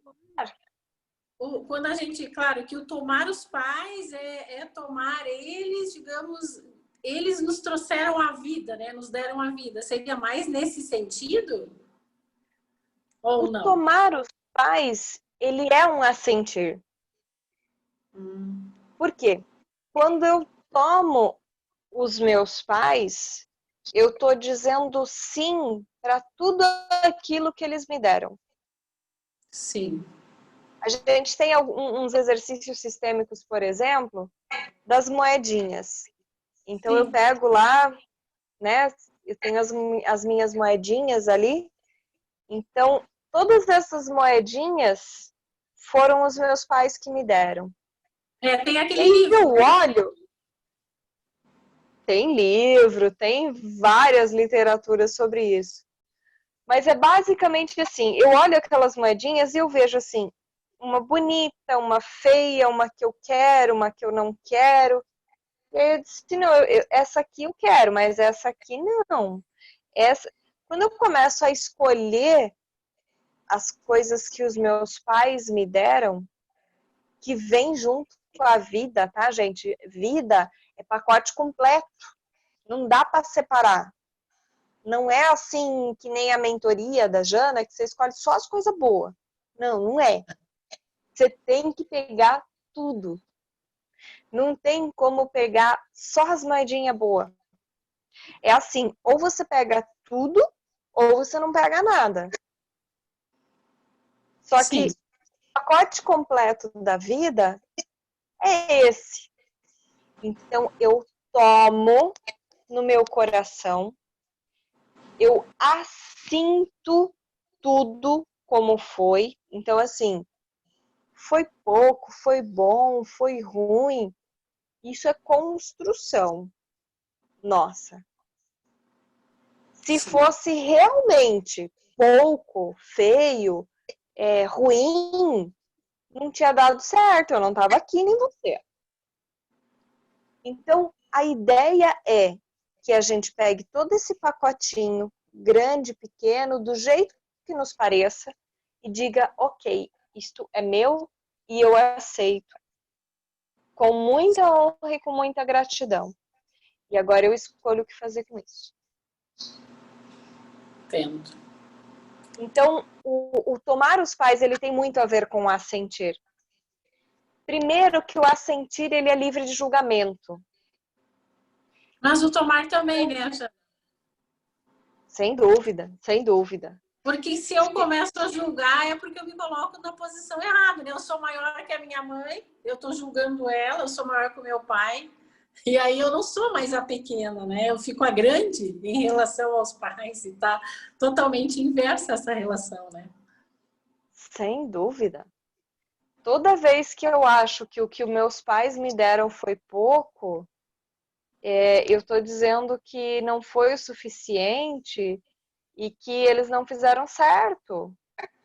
quando a gente, claro, que o tomar os pais é tomar eles, digamos, eles nos trouxeram a vida, né? Nos deram a vida. Seria mais nesse sentido? O Ou não? tomar os pais, ele é um assentir. Por quê? Quando eu tomo os meus pais, eu estou dizendo sim para tudo aquilo que eles me deram. Sim. A gente tem uns exercícios sistêmicos, por exemplo, das moedinhas. Então eu Sim. pego lá, né? Eu tenho as minhas moedinhas ali. Então, todas essas moedinhas foram os meus pais que me deram. Tem E aquele aí livro, eu né? olho, tem livro, tem várias literaturas sobre isso. Mas é basicamente assim, eu olho aquelas moedinhas e eu vejo assim, uma bonita, uma feia, uma que eu quero, uma que eu não quero. E aí eu disse, não, essa aqui eu quero, mas essa aqui não. Quando eu começo a escolher as coisas que os meus pais me deram, que vem junto com a vida, tá, gente? Vida é pacote completo. Não dá para separar. Não é assim que nem a mentoria da Jana, que você escolhe só as coisas boas. Não, não é. Você tem que pegar tudo. Não tem como pegar só as moedinhas boas. É assim, ou você pega tudo, ou você não pega nada. Só Sim. que o pacote completo da vida é esse. Então, eu tomo no meu coração, eu assinto tudo como foi. Então, assim, foi pouco, foi bom, foi ruim. Isso é construção nossa. Se Sim. fosse realmente pouco, feio, ruim, não tinha dado certo, eu não estava aqui nem você. Então, a ideia é que a gente pegue todo esse pacotinho, grande, pequeno, do jeito que nos pareça, e diga, ok, isto é meu e eu aceito. Com muita honra e com muita gratidão. E agora eu escolho o que fazer com isso. Entendo. Então, o tomar os pais, ele tem muito a ver com o assentir. Primeiro que o assentir, ele é livre de julgamento. Mas o tomar também, né, Jana? Sem dúvida, sem dúvida. Porque se eu começo a julgar, é porque eu me coloco na posição errada, né? Eu sou maior que a minha mãe, eu tô julgando ela, eu sou maior que o meu pai, e aí eu não sou mais a pequena, né? Eu fico a grande em relação aos pais e tá totalmente inversa essa relação, né? Sem dúvida. Toda vez que eu acho que o que os meus pais me deram foi pouco, eu estou dizendo que não foi o suficiente e que eles não fizeram certo.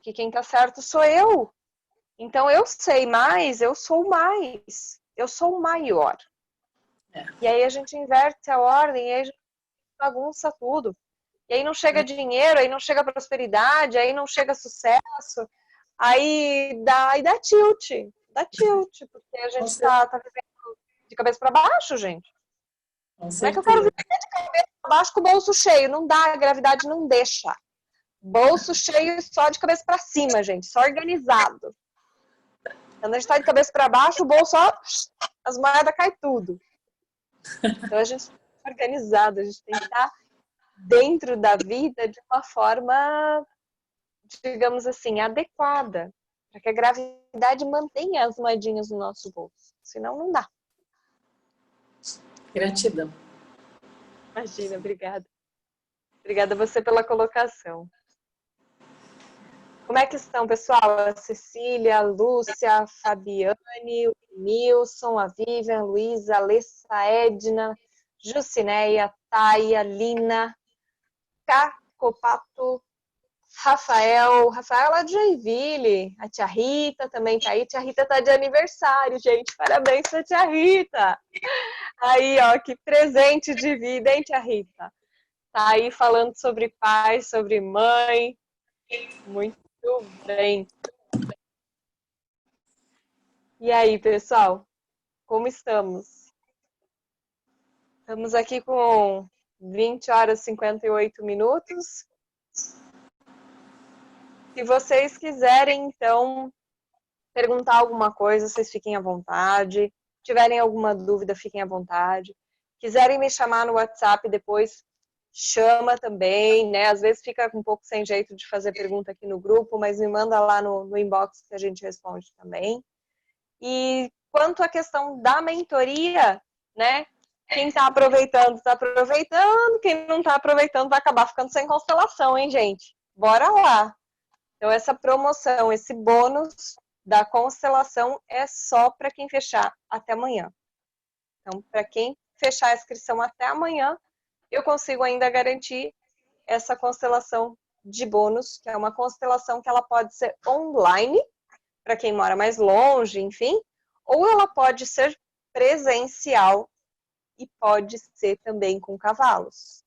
Que quem está certo sou eu. Então eu sei mais, eu sou mais, eu sou maior. É. E aí a gente inverte a ordem, e aí a gente bagunça tudo. E aí não chega dinheiro, aí não chega prosperidade, aí não chega sucesso, aí dá tilt, porque a Com gente certeza. tá vivendo de cabeça para baixo, gente. Com Como é que eu quero certeza. viver de cabeça para baixo com o bolso cheio? Não dá, a gravidade não deixa. Bolso cheio só de cabeça para cima, gente, só organizado. Quando a gente tá de cabeça para baixo, o bolso, ó, as moedas caem tudo. Então a gente tá organizado, a gente tem que estar dentro da vida de uma forma, digamos assim, adequada, para que a gravidade mantenha as moedinhas no nosso bolso. Senão não dá. Gratidão. Imagina, obrigada. Obrigada a você pela colocação. Como é que estão, pessoal? A Cecília, a Lúcia, a Fabiane, o Nilson, a Vivian, a Luísa, a Alessa, a Edna, Jucineia, Taia, Lina, Cacopato, Rafael lá de Joinville, a tia Rita também tá aí. Tia Rita tá de aniversário, gente. Parabéns pra tia Rita. Aí, ó, que presente de vida, hein, tia Rita? Tá aí falando sobre pai, sobre mãe. Muito bem. E aí, pessoal? Como estamos? Estamos aqui com 20 horas e 58 minutos. Se vocês quiserem, então, perguntar alguma coisa, vocês fiquem à vontade. Tiverem alguma dúvida, fiquem à vontade. Quiserem me chamar no WhatsApp depois, chama também, né? Às vezes fica um pouco sem jeito de fazer pergunta aqui no grupo, mas me manda lá no inbox que a gente responde também. E quanto à questão da mentoria, né? Quem está aproveitando, está aproveitando. Quem não está aproveitando vai acabar ficando sem constelação, hein, gente? Bora lá! Então, essa promoção, esse bônus da constelação é só para quem fechar até amanhã. Então, para quem fechar a inscrição até amanhã, eu consigo ainda garantir essa constelação de bônus, que é uma constelação que ela pode ser online, para quem mora mais longe, enfim, ou ela pode ser presencial e pode ser também com cavalos.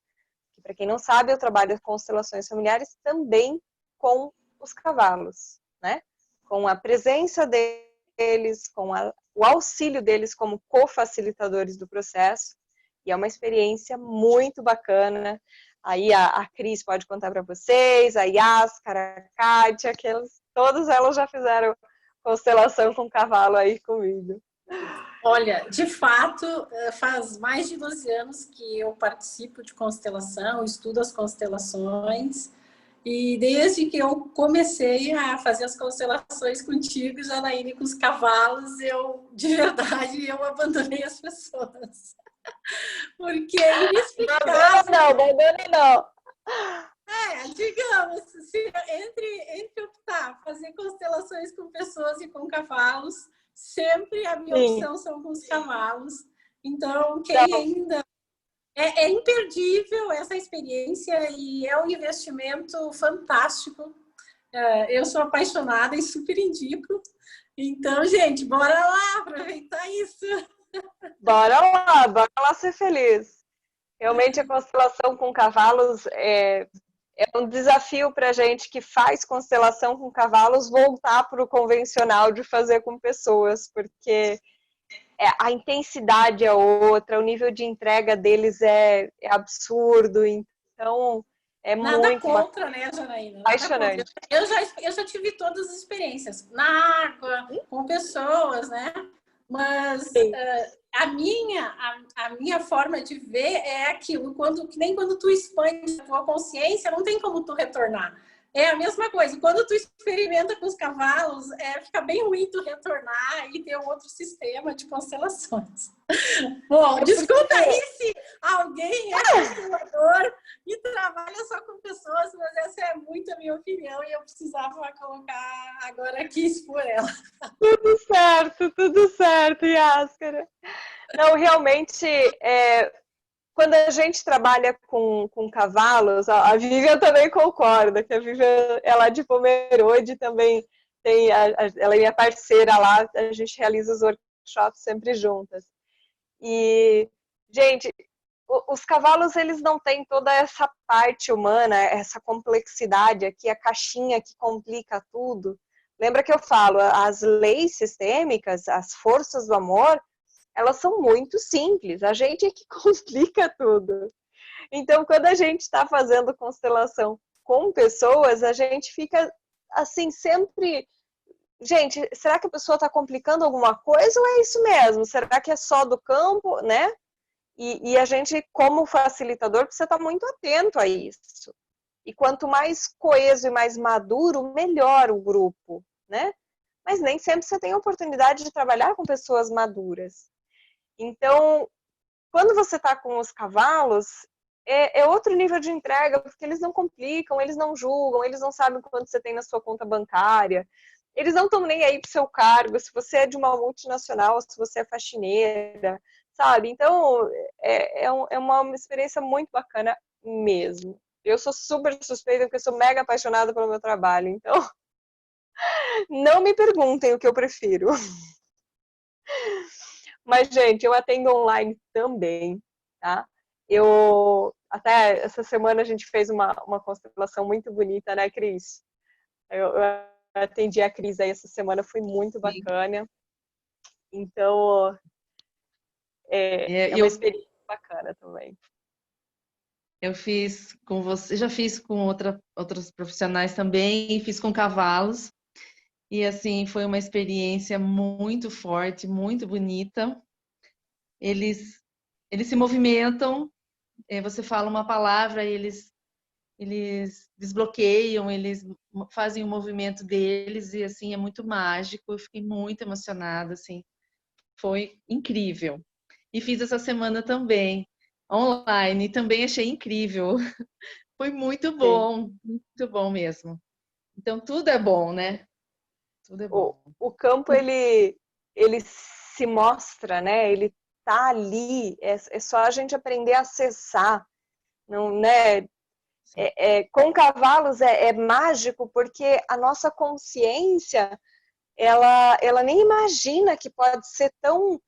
Para quem não sabe, eu trabalho constelações familiares também com os cavalos, né? Com a presença deles, com o auxílio deles como co-facilitadores do processo. E é uma experiência muito bacana. Aí a Cris pode contar para vocês, a Yaskara, a Kátia, todas elas já fizeram constelação com cavalo aí comigo. Olha, de fato, faz mais de 12 anos que eu participo de constelação, estudo as constelações E desde que eu comecei a fazer as constelações contigo, Janaíne, com os cavalos, de verdade, eu abandonei as pessoas. Porque é inexplicável. Não, abandona não. Digamos, se entre optar, fazer constelações com pessoas e com cavalos, sempre a minha opção são com os cavalos. Então, quem ainda... É imperdível essa experiência e é um investimento fantástico. Eu sou apaixonada e super indico. Então, gente, bora lá aproveitar isso. Bora lá ser feliz. Realmente a constelação com cavalos é um desafio para a gente que faz constelação com cavalos voltar para o convencional de fazer com pessoas, porque a intensidade é outra, o nível de entrega deles é absurdo, então é Nada muito contra, né, Janaína? apaixonante. Eu já tive todas as experiências, na água, com pessoas, né? Mas a minha forma de ver é aquilo, que nem quando tu expande a tua consciência, não tem como tu retornar. É a mesma coisa. Quando tu experimenta com os cavalos, fica bem ruim tu retornar e ter um outro sistema de constelações. Bom, desculpa aí se alguém é constelador e trabalha só com pessoas, mas essa é muito a minha opinião e eu precisava colocar agora aqui, expor ela. Tudo certo, Yáscara. Não, realmente, quando a gente trabalha com cavalos, a Vivian também concorda, que a Vivian é lá de Pomerode também, ela é minha parceira lá, a gente realiza os workshops sempre juntas. E, gente, os cavalos, eles não têm toda essa parte humana, essa complexidade aqui, a caixinha que complica tudo. Lembra que eu falo, as leis sistêmicas, as forças do amor, elas são muito simples, a gente é que complica tudo. Então, quando a gente está fazendo constelação com pessoas, a gente fica assim, sempre... Gente, será que a pessoa está complicando alguma coisa ou é isso mesmo? Será que é só do campo, né? E a gente, como facilitador, precisa estar muito atento a isso. E quanto mais coeso e mais maduro, melhor o grupo, né? Mas nem sempre você tem a oportunidade de trabalhar com pessoas maduras. Então, quando você está com os cavalos, é outro nível de entrega, porque eles não complicam, eles não julgam, eles não sabem quanto você tem na sua conta bancária, eles não estão nem aí pro seu cargo, se você é de uma multinacional, se você é faxineira, sabe? Então, é uma experiência muito bacana mesmo. Eu sou super suspeita porque eu sou mega apaixonada pelo meu trabalho, então não me perguntem o que eu prefiro. Mas, gente, eu atendo online também, tá? Até essa semana a gente fez uma constelação muito bonita, né, Cris? Eu atendi a Cris aí essa semana, foi muito bacana. Então, é uma experiência bacana também. Eu fiz com você, já fiz com outros profissionais também, e fiz com cavalos. E assim, foi uma experiência muito forte, muito bonita. Eles se movimentam, você fala uma palavra e eles desbloqueiam, eles fazem o movimento deles e assim é muito mágico. Eu fiquei muito emocionada, assim. Foi incrível. E fiz essa semana também online, também achei incrível. Foi muito bom mesmo. Então tudo é bom, né? Tudo é bom. O campo, ele se mostra, né? Ele tá ali, é só a gente aprender a acessar, não, né? Com cavalos é mágico porque a nossa consciência, ela nem imagina que pode ser tão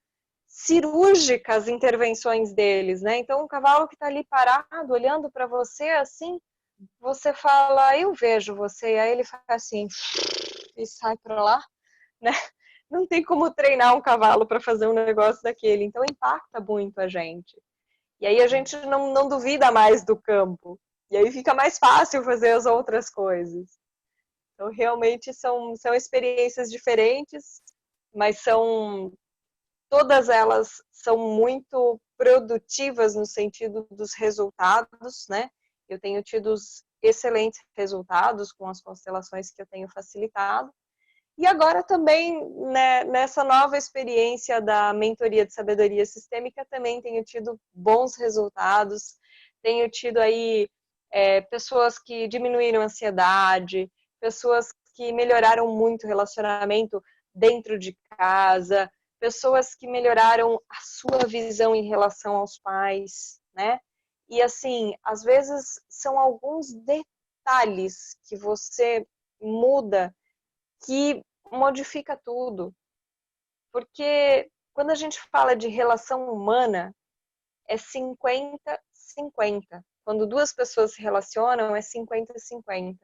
cirúrgica as intervenções deles, né? Então, um cavalo que está ali parado, olhando para você, assim, você fala, eu vejo você, e aí ele faz assim, e sai para lá, né? Não tem como treinar um cavalo para fazer um negócio daquele, então impacta muito a gente. E aí a gente não duvida mais do campo, e aí fica mais fácil fazer as outras coisas. Então, realmente são experiências diferentes, mas todas elas são muito produtivas no sentido dos resultados, né? Eu tenho tido excelentes resultados com as constelações que eu tenho facilitado. E agora também, né, nessa nova experiência da mentoria de sabedoria sistêmica, também tenho tido bons resultados, tenho tido aí pessoas que diminuíram a ansiedade, pessoas que melhoraram muito o relacionamento dentro de casa, pessoas que melhoraram a sua visão em relação aos pais, né? E assim, às vezes são alguns detalhes que você muda que modifica tudo. Porque quando a gente fala de relação humana, é 50-50. Quando duas pessoas se relacionam, é 50-50.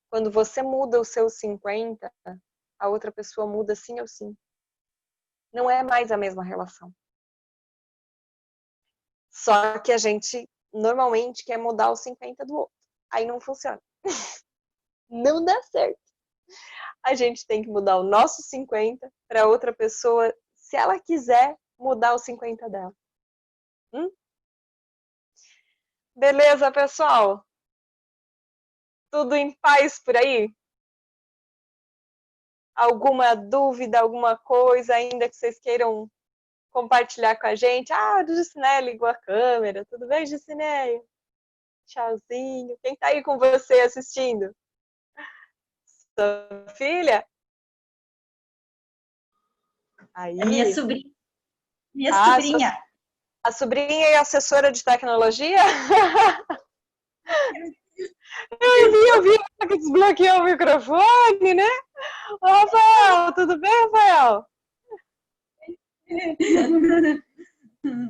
Quando você muda o seu 50, a outra pessoa muda sim ou sim. Não é mais a mesma relação. Só que a gente normalmente quer mudar os 50 do outro. Aí não funciona. Não dá certo. A gente tem que mudar o nosso 50 para outra pessoa, se ela quiser mudar os 50 dela. Beleza, pessoal? Tudo em paz por aí? Alguma dúvida, alguma coisa ainda que vocês queiram compartilhar com a gente? Ah, o Gicinei ligou a câmera. Tudo bem, Gicinei? Tchauzinho. Quem tá aí com você assistindo? Sua filha? Aí. É minha sobrinha. A sobrinha e assessora de tecnologia? Eu vi que desbloqueou o microfone, né? Ô, Rafael, tudo bem, Rafael?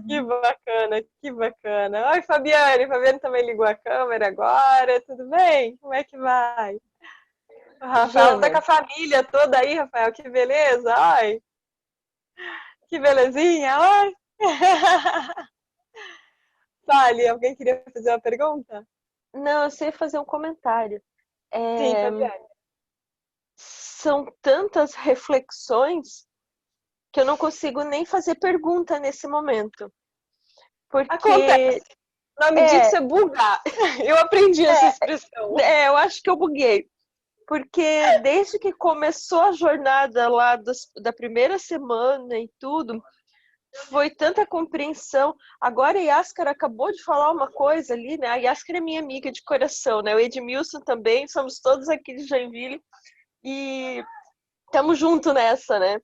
Que bacana, que bacana. Oi, Fabiane. Fabiane também ligou a câmera agora. Tudo bem? Como é que vai? O Rafael tá com a família toda aí, Rafael. Que beleza. Oi. Que belezinha. Oi. Fale, alguém queria fazer uma pergunta? Não, eu sei fazer um comentário. Sim, Fabiane. São tantas reflexões que eu não consigo nem fazer pergunta nesse momento. Porque acontece. O nome disso é bugar. Eu aprendi essa expressão. Eu acho que eu buguei. Porque desde que começou a jornada lá da primeira semana e tudo, foi tanta compreensão. Agora a Yáscara acabou de falar uma coisa ali, né? A Yáscara é minha amiga de coração, né? O Edmilson também, somos todos aqui de Joinville e estamos juntos nessa, né?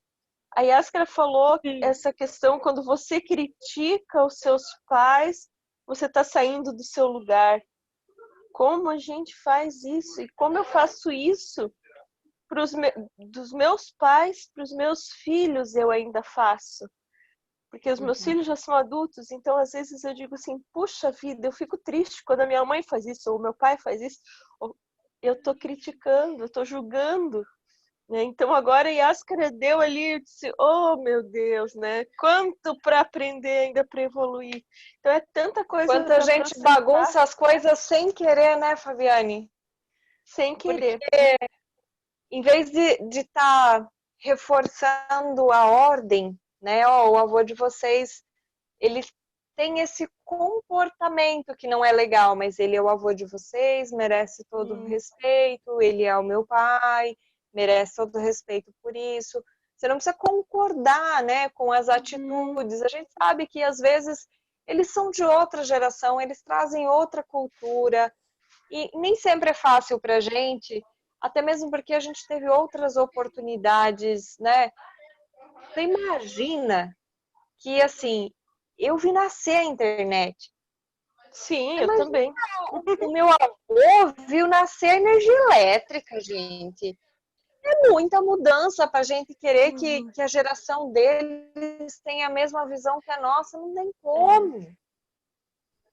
A Yáscara falou essa questão, quando você critica os seus pais, você está saindo do seu lugar. Como a gente faz isso? E como eu faço isso dos meus pais para os meus filhos, eu ainda faço. Porque os meus filhos já são adultos, então às vezes eu digo assim, puxa vida, eu fico triste quando a minha mãe faz isso, ou meu pai faz isso. Eu estou criticando, eu estou julgando. Né? Então agora a Yáscara deu ali, eu disse, oh meu Deus, né? Quanto para aprender ainda para evoluir. Então é tanta coisa. Quanta gente processar. Bagunça as coisas sem querer, né, Fabiane? Sem querer. Porque em vez de estar reforçando a ordem, né? Ó, o avô de vocês, ele tem esse comportamento que não é legal, mas ele é o avô de vocês, merece todo o respeito, ele é o meu pai, merece todo o respeito por isso. Você não precisa concordar, né, com as atitudes. A gente sabe que às vezes eles são de outra geração, eles trazem outra cultura e nem sempre é fácil pra gente, até mesmo porque a gente teve outras oportunidades, né? Você imagina que, assim, eu vi nascer a internet. Sim, eu também. O meu avô viu nascer a energia elétrica, gente. É muita mudança para a gente querer que a geração deles tenha a mesma visão que a nossa. Não tem como.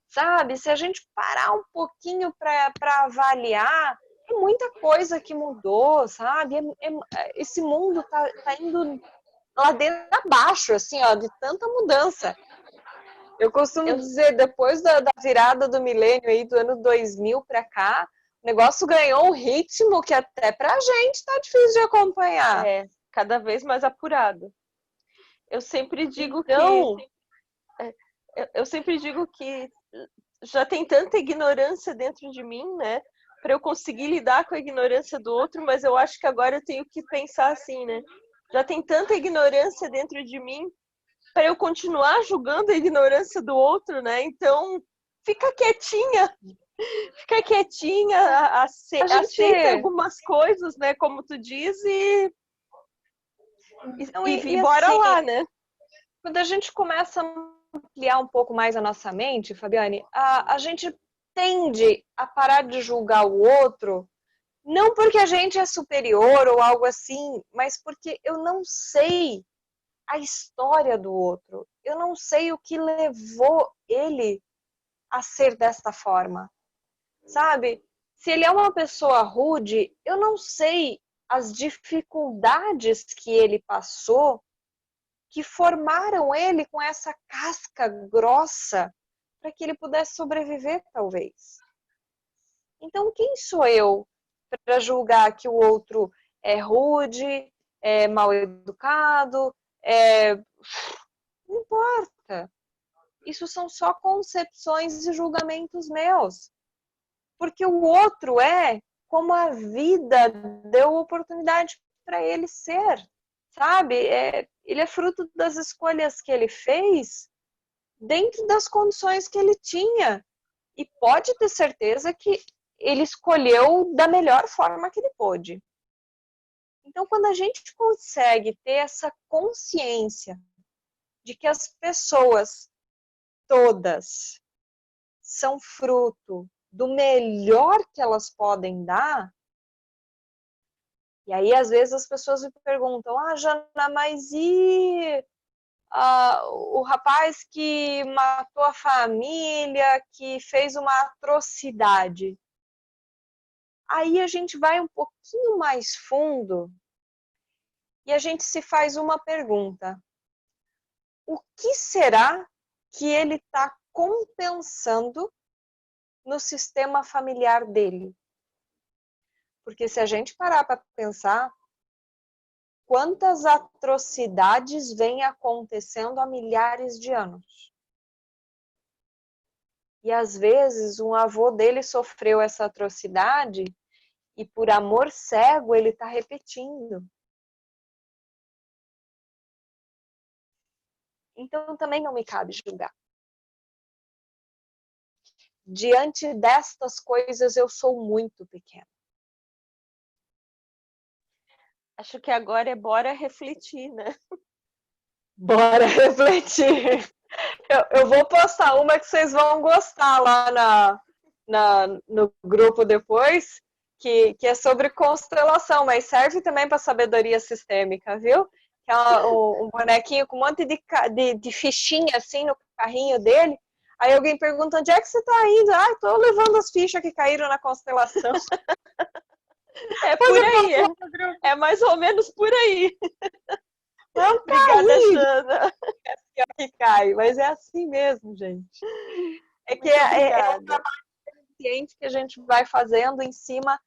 Sabe? Se a gente parar um pouquinho para avaliar, é muita coisa que mudou, sabe? Esse mundo tá indo ladeira abaixo, assim, ó, de tanta mudança. Eu costumo dizer, depois da virada do milênio aí, do ano 2000 para cá, o negócio ganhou um ritmo que até pra gente tá difícil de acompanhar. É, cada vez mais apurado. Eu sempre digo eu sempre digo que já tem tanta ignorância dentro de mim, né? para eu conseguir lidar com a ignorância do outro, mas eu acho que agora eu tenho que pensar assim, né? Já tem tanta ignorância dentro de mim para eu continuar julgando a ignorância do outro, né? Então, fica quietinha, aceita algumas coisas, né? Como tu diz, e bora assim, lá, né? quando a gente começa a ampliar um pouco mais a nossa mente, Fabiane, a gente tende a parar de julgar o outro, não porque a gente é superior ou algo assim, mas porque eu não sei a história do outro. Eu não sei o que levou ele a ser desta forma, sabe? Se ele é uma pessoa rude, eu não sei as dificuldades que ele passou que formaram ele com essa casca grossa para que ele pudesse sobreviver, talvez. Então, quem sou eu para julgar que o outro é rude, é mal educado, não importa. Isso são só concepções e julgamentos meus. Porque o outro é como a vida deu oportunidade para ele ser, sabe? Ele é fruto das escolhas que ele fez dentro das condições que ele tinha. E pode ter certeza que ele escolheu da melhor forma que ele pôde. Então, quando a gente consegue ter essa consciência de que as pessoas todas são fruto do melhor que elas podem dar, e aí às vezes as pessoas me perguntam, Jana, mas e o rapaz que matou a família, que fez uma atrocidade? Aí a gente vai um pouquinho mais fundo e a gente se faz uma pergunta. O que será que ele está compensando no sistema familiar dele? Porque se a gente parar para pensar, quantas atrocidades vêm acontecendo há milhares de anos? E às vezes um avô dele sofreu essa atrocidade e por amor cego ele está repetindo. Então também não me cabe julgar. Diante destas coisas eu sou muito pequena. Acho que agora é bora refletir, né? Bora refletir. Eu vou postar uma que vocês vão gostar lá no grupo depois, que é sobre constelação, mas serve também para sabedoria sistêmica, viu? Que é um bonequinho com um monte de fichinha assim no carrinho dele. Aí alguém pergunta, onde é que você está indo? Estou levando as fichas que caíram na constelação. É por aí, é mais ou menos por aí. Não Obrigada, Jana. É que cai, mas é assim mesmo, gente. É que é um trabalho consciente que a gente vai fazendo em cima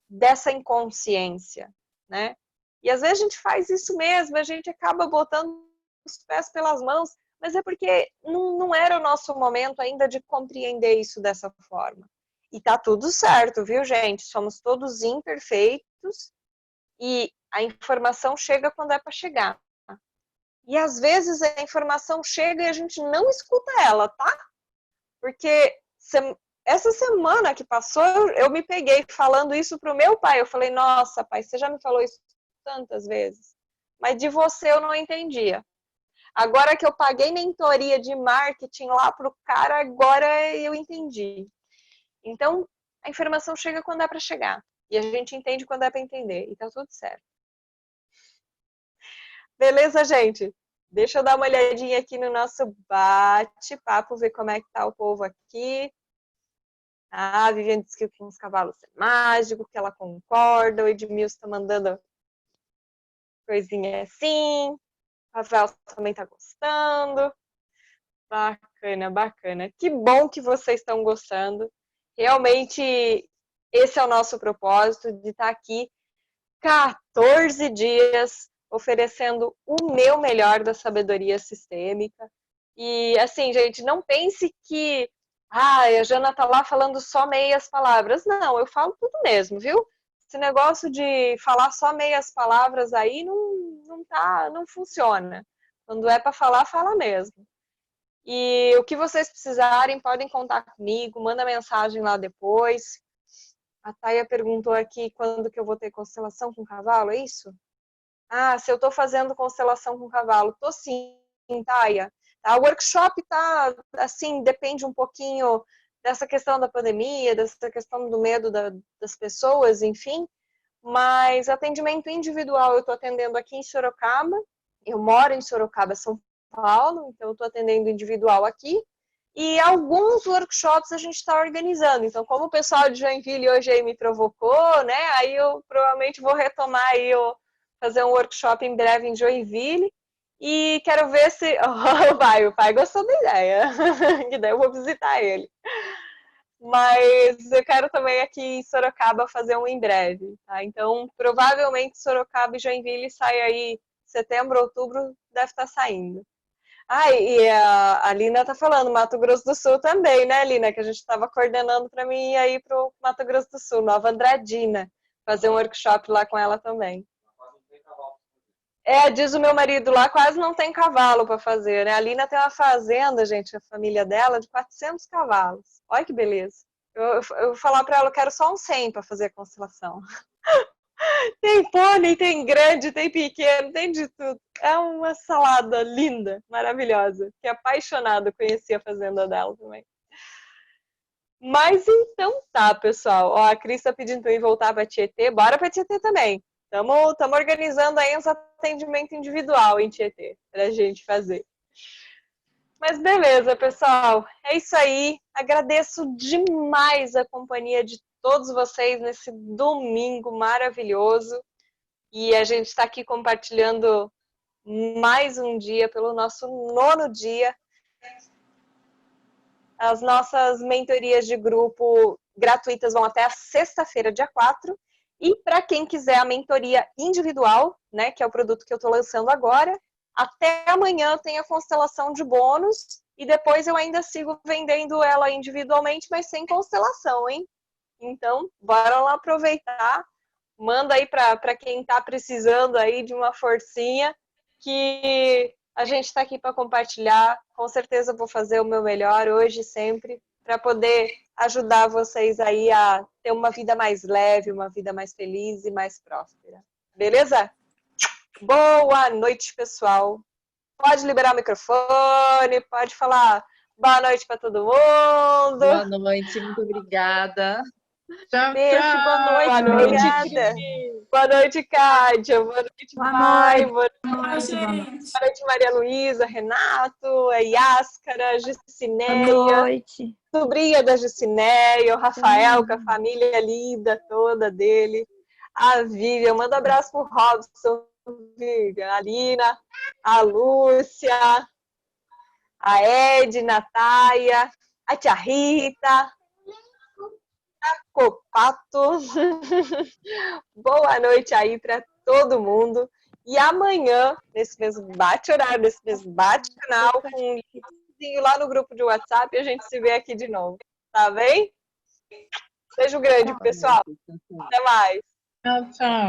dessa inconsciência, né? E às vezes a gente faz isso mesmo, a gente acaba botando os pés pelas mãos, mas é porque não era o nosso momento ainda de compreender isso dessa forma. E tá tudo certo, viu, gente? Somos todos imperfeitos e a informação chega quando é para chegar. E às vezes a informação chega e a gente não escuta ela, tá? Porque essa semana que passou, eu me peguei falando isso pro meu pai. Eu falei, nossa, pai, você já me falou isso tantas vezes, mas de você eu não entendia. Agora que eu paguei mentoria de marketing lá pro cara, agora eu entendi. Então, a informação chega quando é para chegar. E a gente entende quando é para entender. E tá tudo certo. Beleza, gente? Deixa eu dar uma olhadinha aqui no nosso bate-papo, ver como é que tá o povo aqui. A Viviane disse que os cavalos é mágico, que ela concorda. O Edmilson tá mandando coisinha assim. O Rafael também tá gostando. Bacana, bacana. Que bom que vocês estão gostando. Realmente, esse é o nosso propósito, de estar aqui 14 dias oferecendo o meu melhor da sabedoria sistêmica. E assim, gente, não pense que Ai, a Jana tá lá falando só meias palavras. Não, eu falo tudo mesmo, viu? Esse negócio de falar só meias palavras aí não funciona. Quando é para falar, fala mesmo. E o que vocês precisarem, podem contar comigo, manda mensagem lá depois. A Taia perguntou aqui quando que eu vou ter constelação com cavalo, é isso? Ah, se eu tô fazendo constelação com cavalo. Tô sim, Taia. Tá, o workshop tá, assim, depende um pouquinho dessa questão da pandemia, dessa questão do medo das pessoas, enfim. Mas atendimento individual eu estou atendendo aqui em Sorocaba. Eu moro em Sorocaba, São Paulo, então eu estou atendendo individual aqui. E alguns workshops a gente está organizando. Então, como o pessoal de Joinville hoje aí me provocou, né? Aí eu provavelmente vou retomar aí, fazer um workshop em breve em Joinville. E quero ver se... Oh, o pai gostou da ideia. Que daí eu vou visitar ele. Mas eu quero também aqui em Sorocaba fazer um em breve, tá? Então, provavelmente Sorocaba e Joinville sai aí setembro, outubro, deve estar saindo. Ah, e a Lina tá falando, Mato Grosso do Sul também, né, Lina? Que a gente estava coordenando para mim ir aí pro Mato Grosso do Sul, Nova Andradina, fazer um workshop lá com ela também. É, diz o meu marido lá, quase não tem cavalo para fazer, né? A Lina tem uma fazenda, gente, a família dela, de 400 cavalos. Olha que beleza. Eu vou falar para ela, eu quero só um 100 para fazer a constelação. Tem pônei, tem grande, tem pequeno, tem de tudo. É uma salada linda, maravilhosa. Fiquei apaixonada, conheci a fazenda dela também. Mas então tá, pessoal. Ó, a Cris tá pedindo para eu voltar para Tietê. Bora para Tietê também. Estamos organizando aí uns atendimento individual em Tietê pra gente fazer. Mas beleza, pessoal. É isso aí. Agradeço demais a companhia de todos vocês nesse domingo maravilhoso. E a gente está aqui compartilhando mais um dia, pelo nosso 9º dia. As nossas mentorias de grupo gratuitas vão até a sexta-feira, dia 4. E para quem quiser a mentoria individual, né, que é o produto que eu estou lançando agora, até amanhã tem a constelação de bônus e depois eu ainda sigo vendendo ela individualmente, mas sem constelação, hein? Então, bora lá aproveitar. Manda aí para quem está precisando aí de uma forcinha, que a gente está aqui para compartilhar. Com certeza vou fazer o meu melhor hoje e sempre para poder ajudar vocês aí a ter uma vida mais leve, uma vida mais feliz e mais próspera. Beleza? Boa noite, pessoal. Pode liberar o microfone, pode falar boa noite para todo mundo. Boa noite, muito obrigada. Tchau, Beijo, tchau. boa noite, Boa noite, obrigada. Boa noite, Kátia. Boa noite, Pai. Boa Tchau, gente. noite, Maria Luísa, Renato, a Yáscara, a Boa Gicineia, noite. sobrinha da Gicineia, o Rafael, com a família linda toda dele, a Vivian, manda um abraço pro Robson, Vivian, a Lina, a Lúcia, a Edna, a Taia, a tia Rita, a Copato. Boa noite aí para todo mundo. E amanhã, nesse mesmo bate-horário, nesse mesmo bate-canal, com um linkzinho lá no grupo de WhatsApp, a gente se vê aqui de novo. Tá bem? Beijo grande, pessoal. Até mais. Tchau, tchau.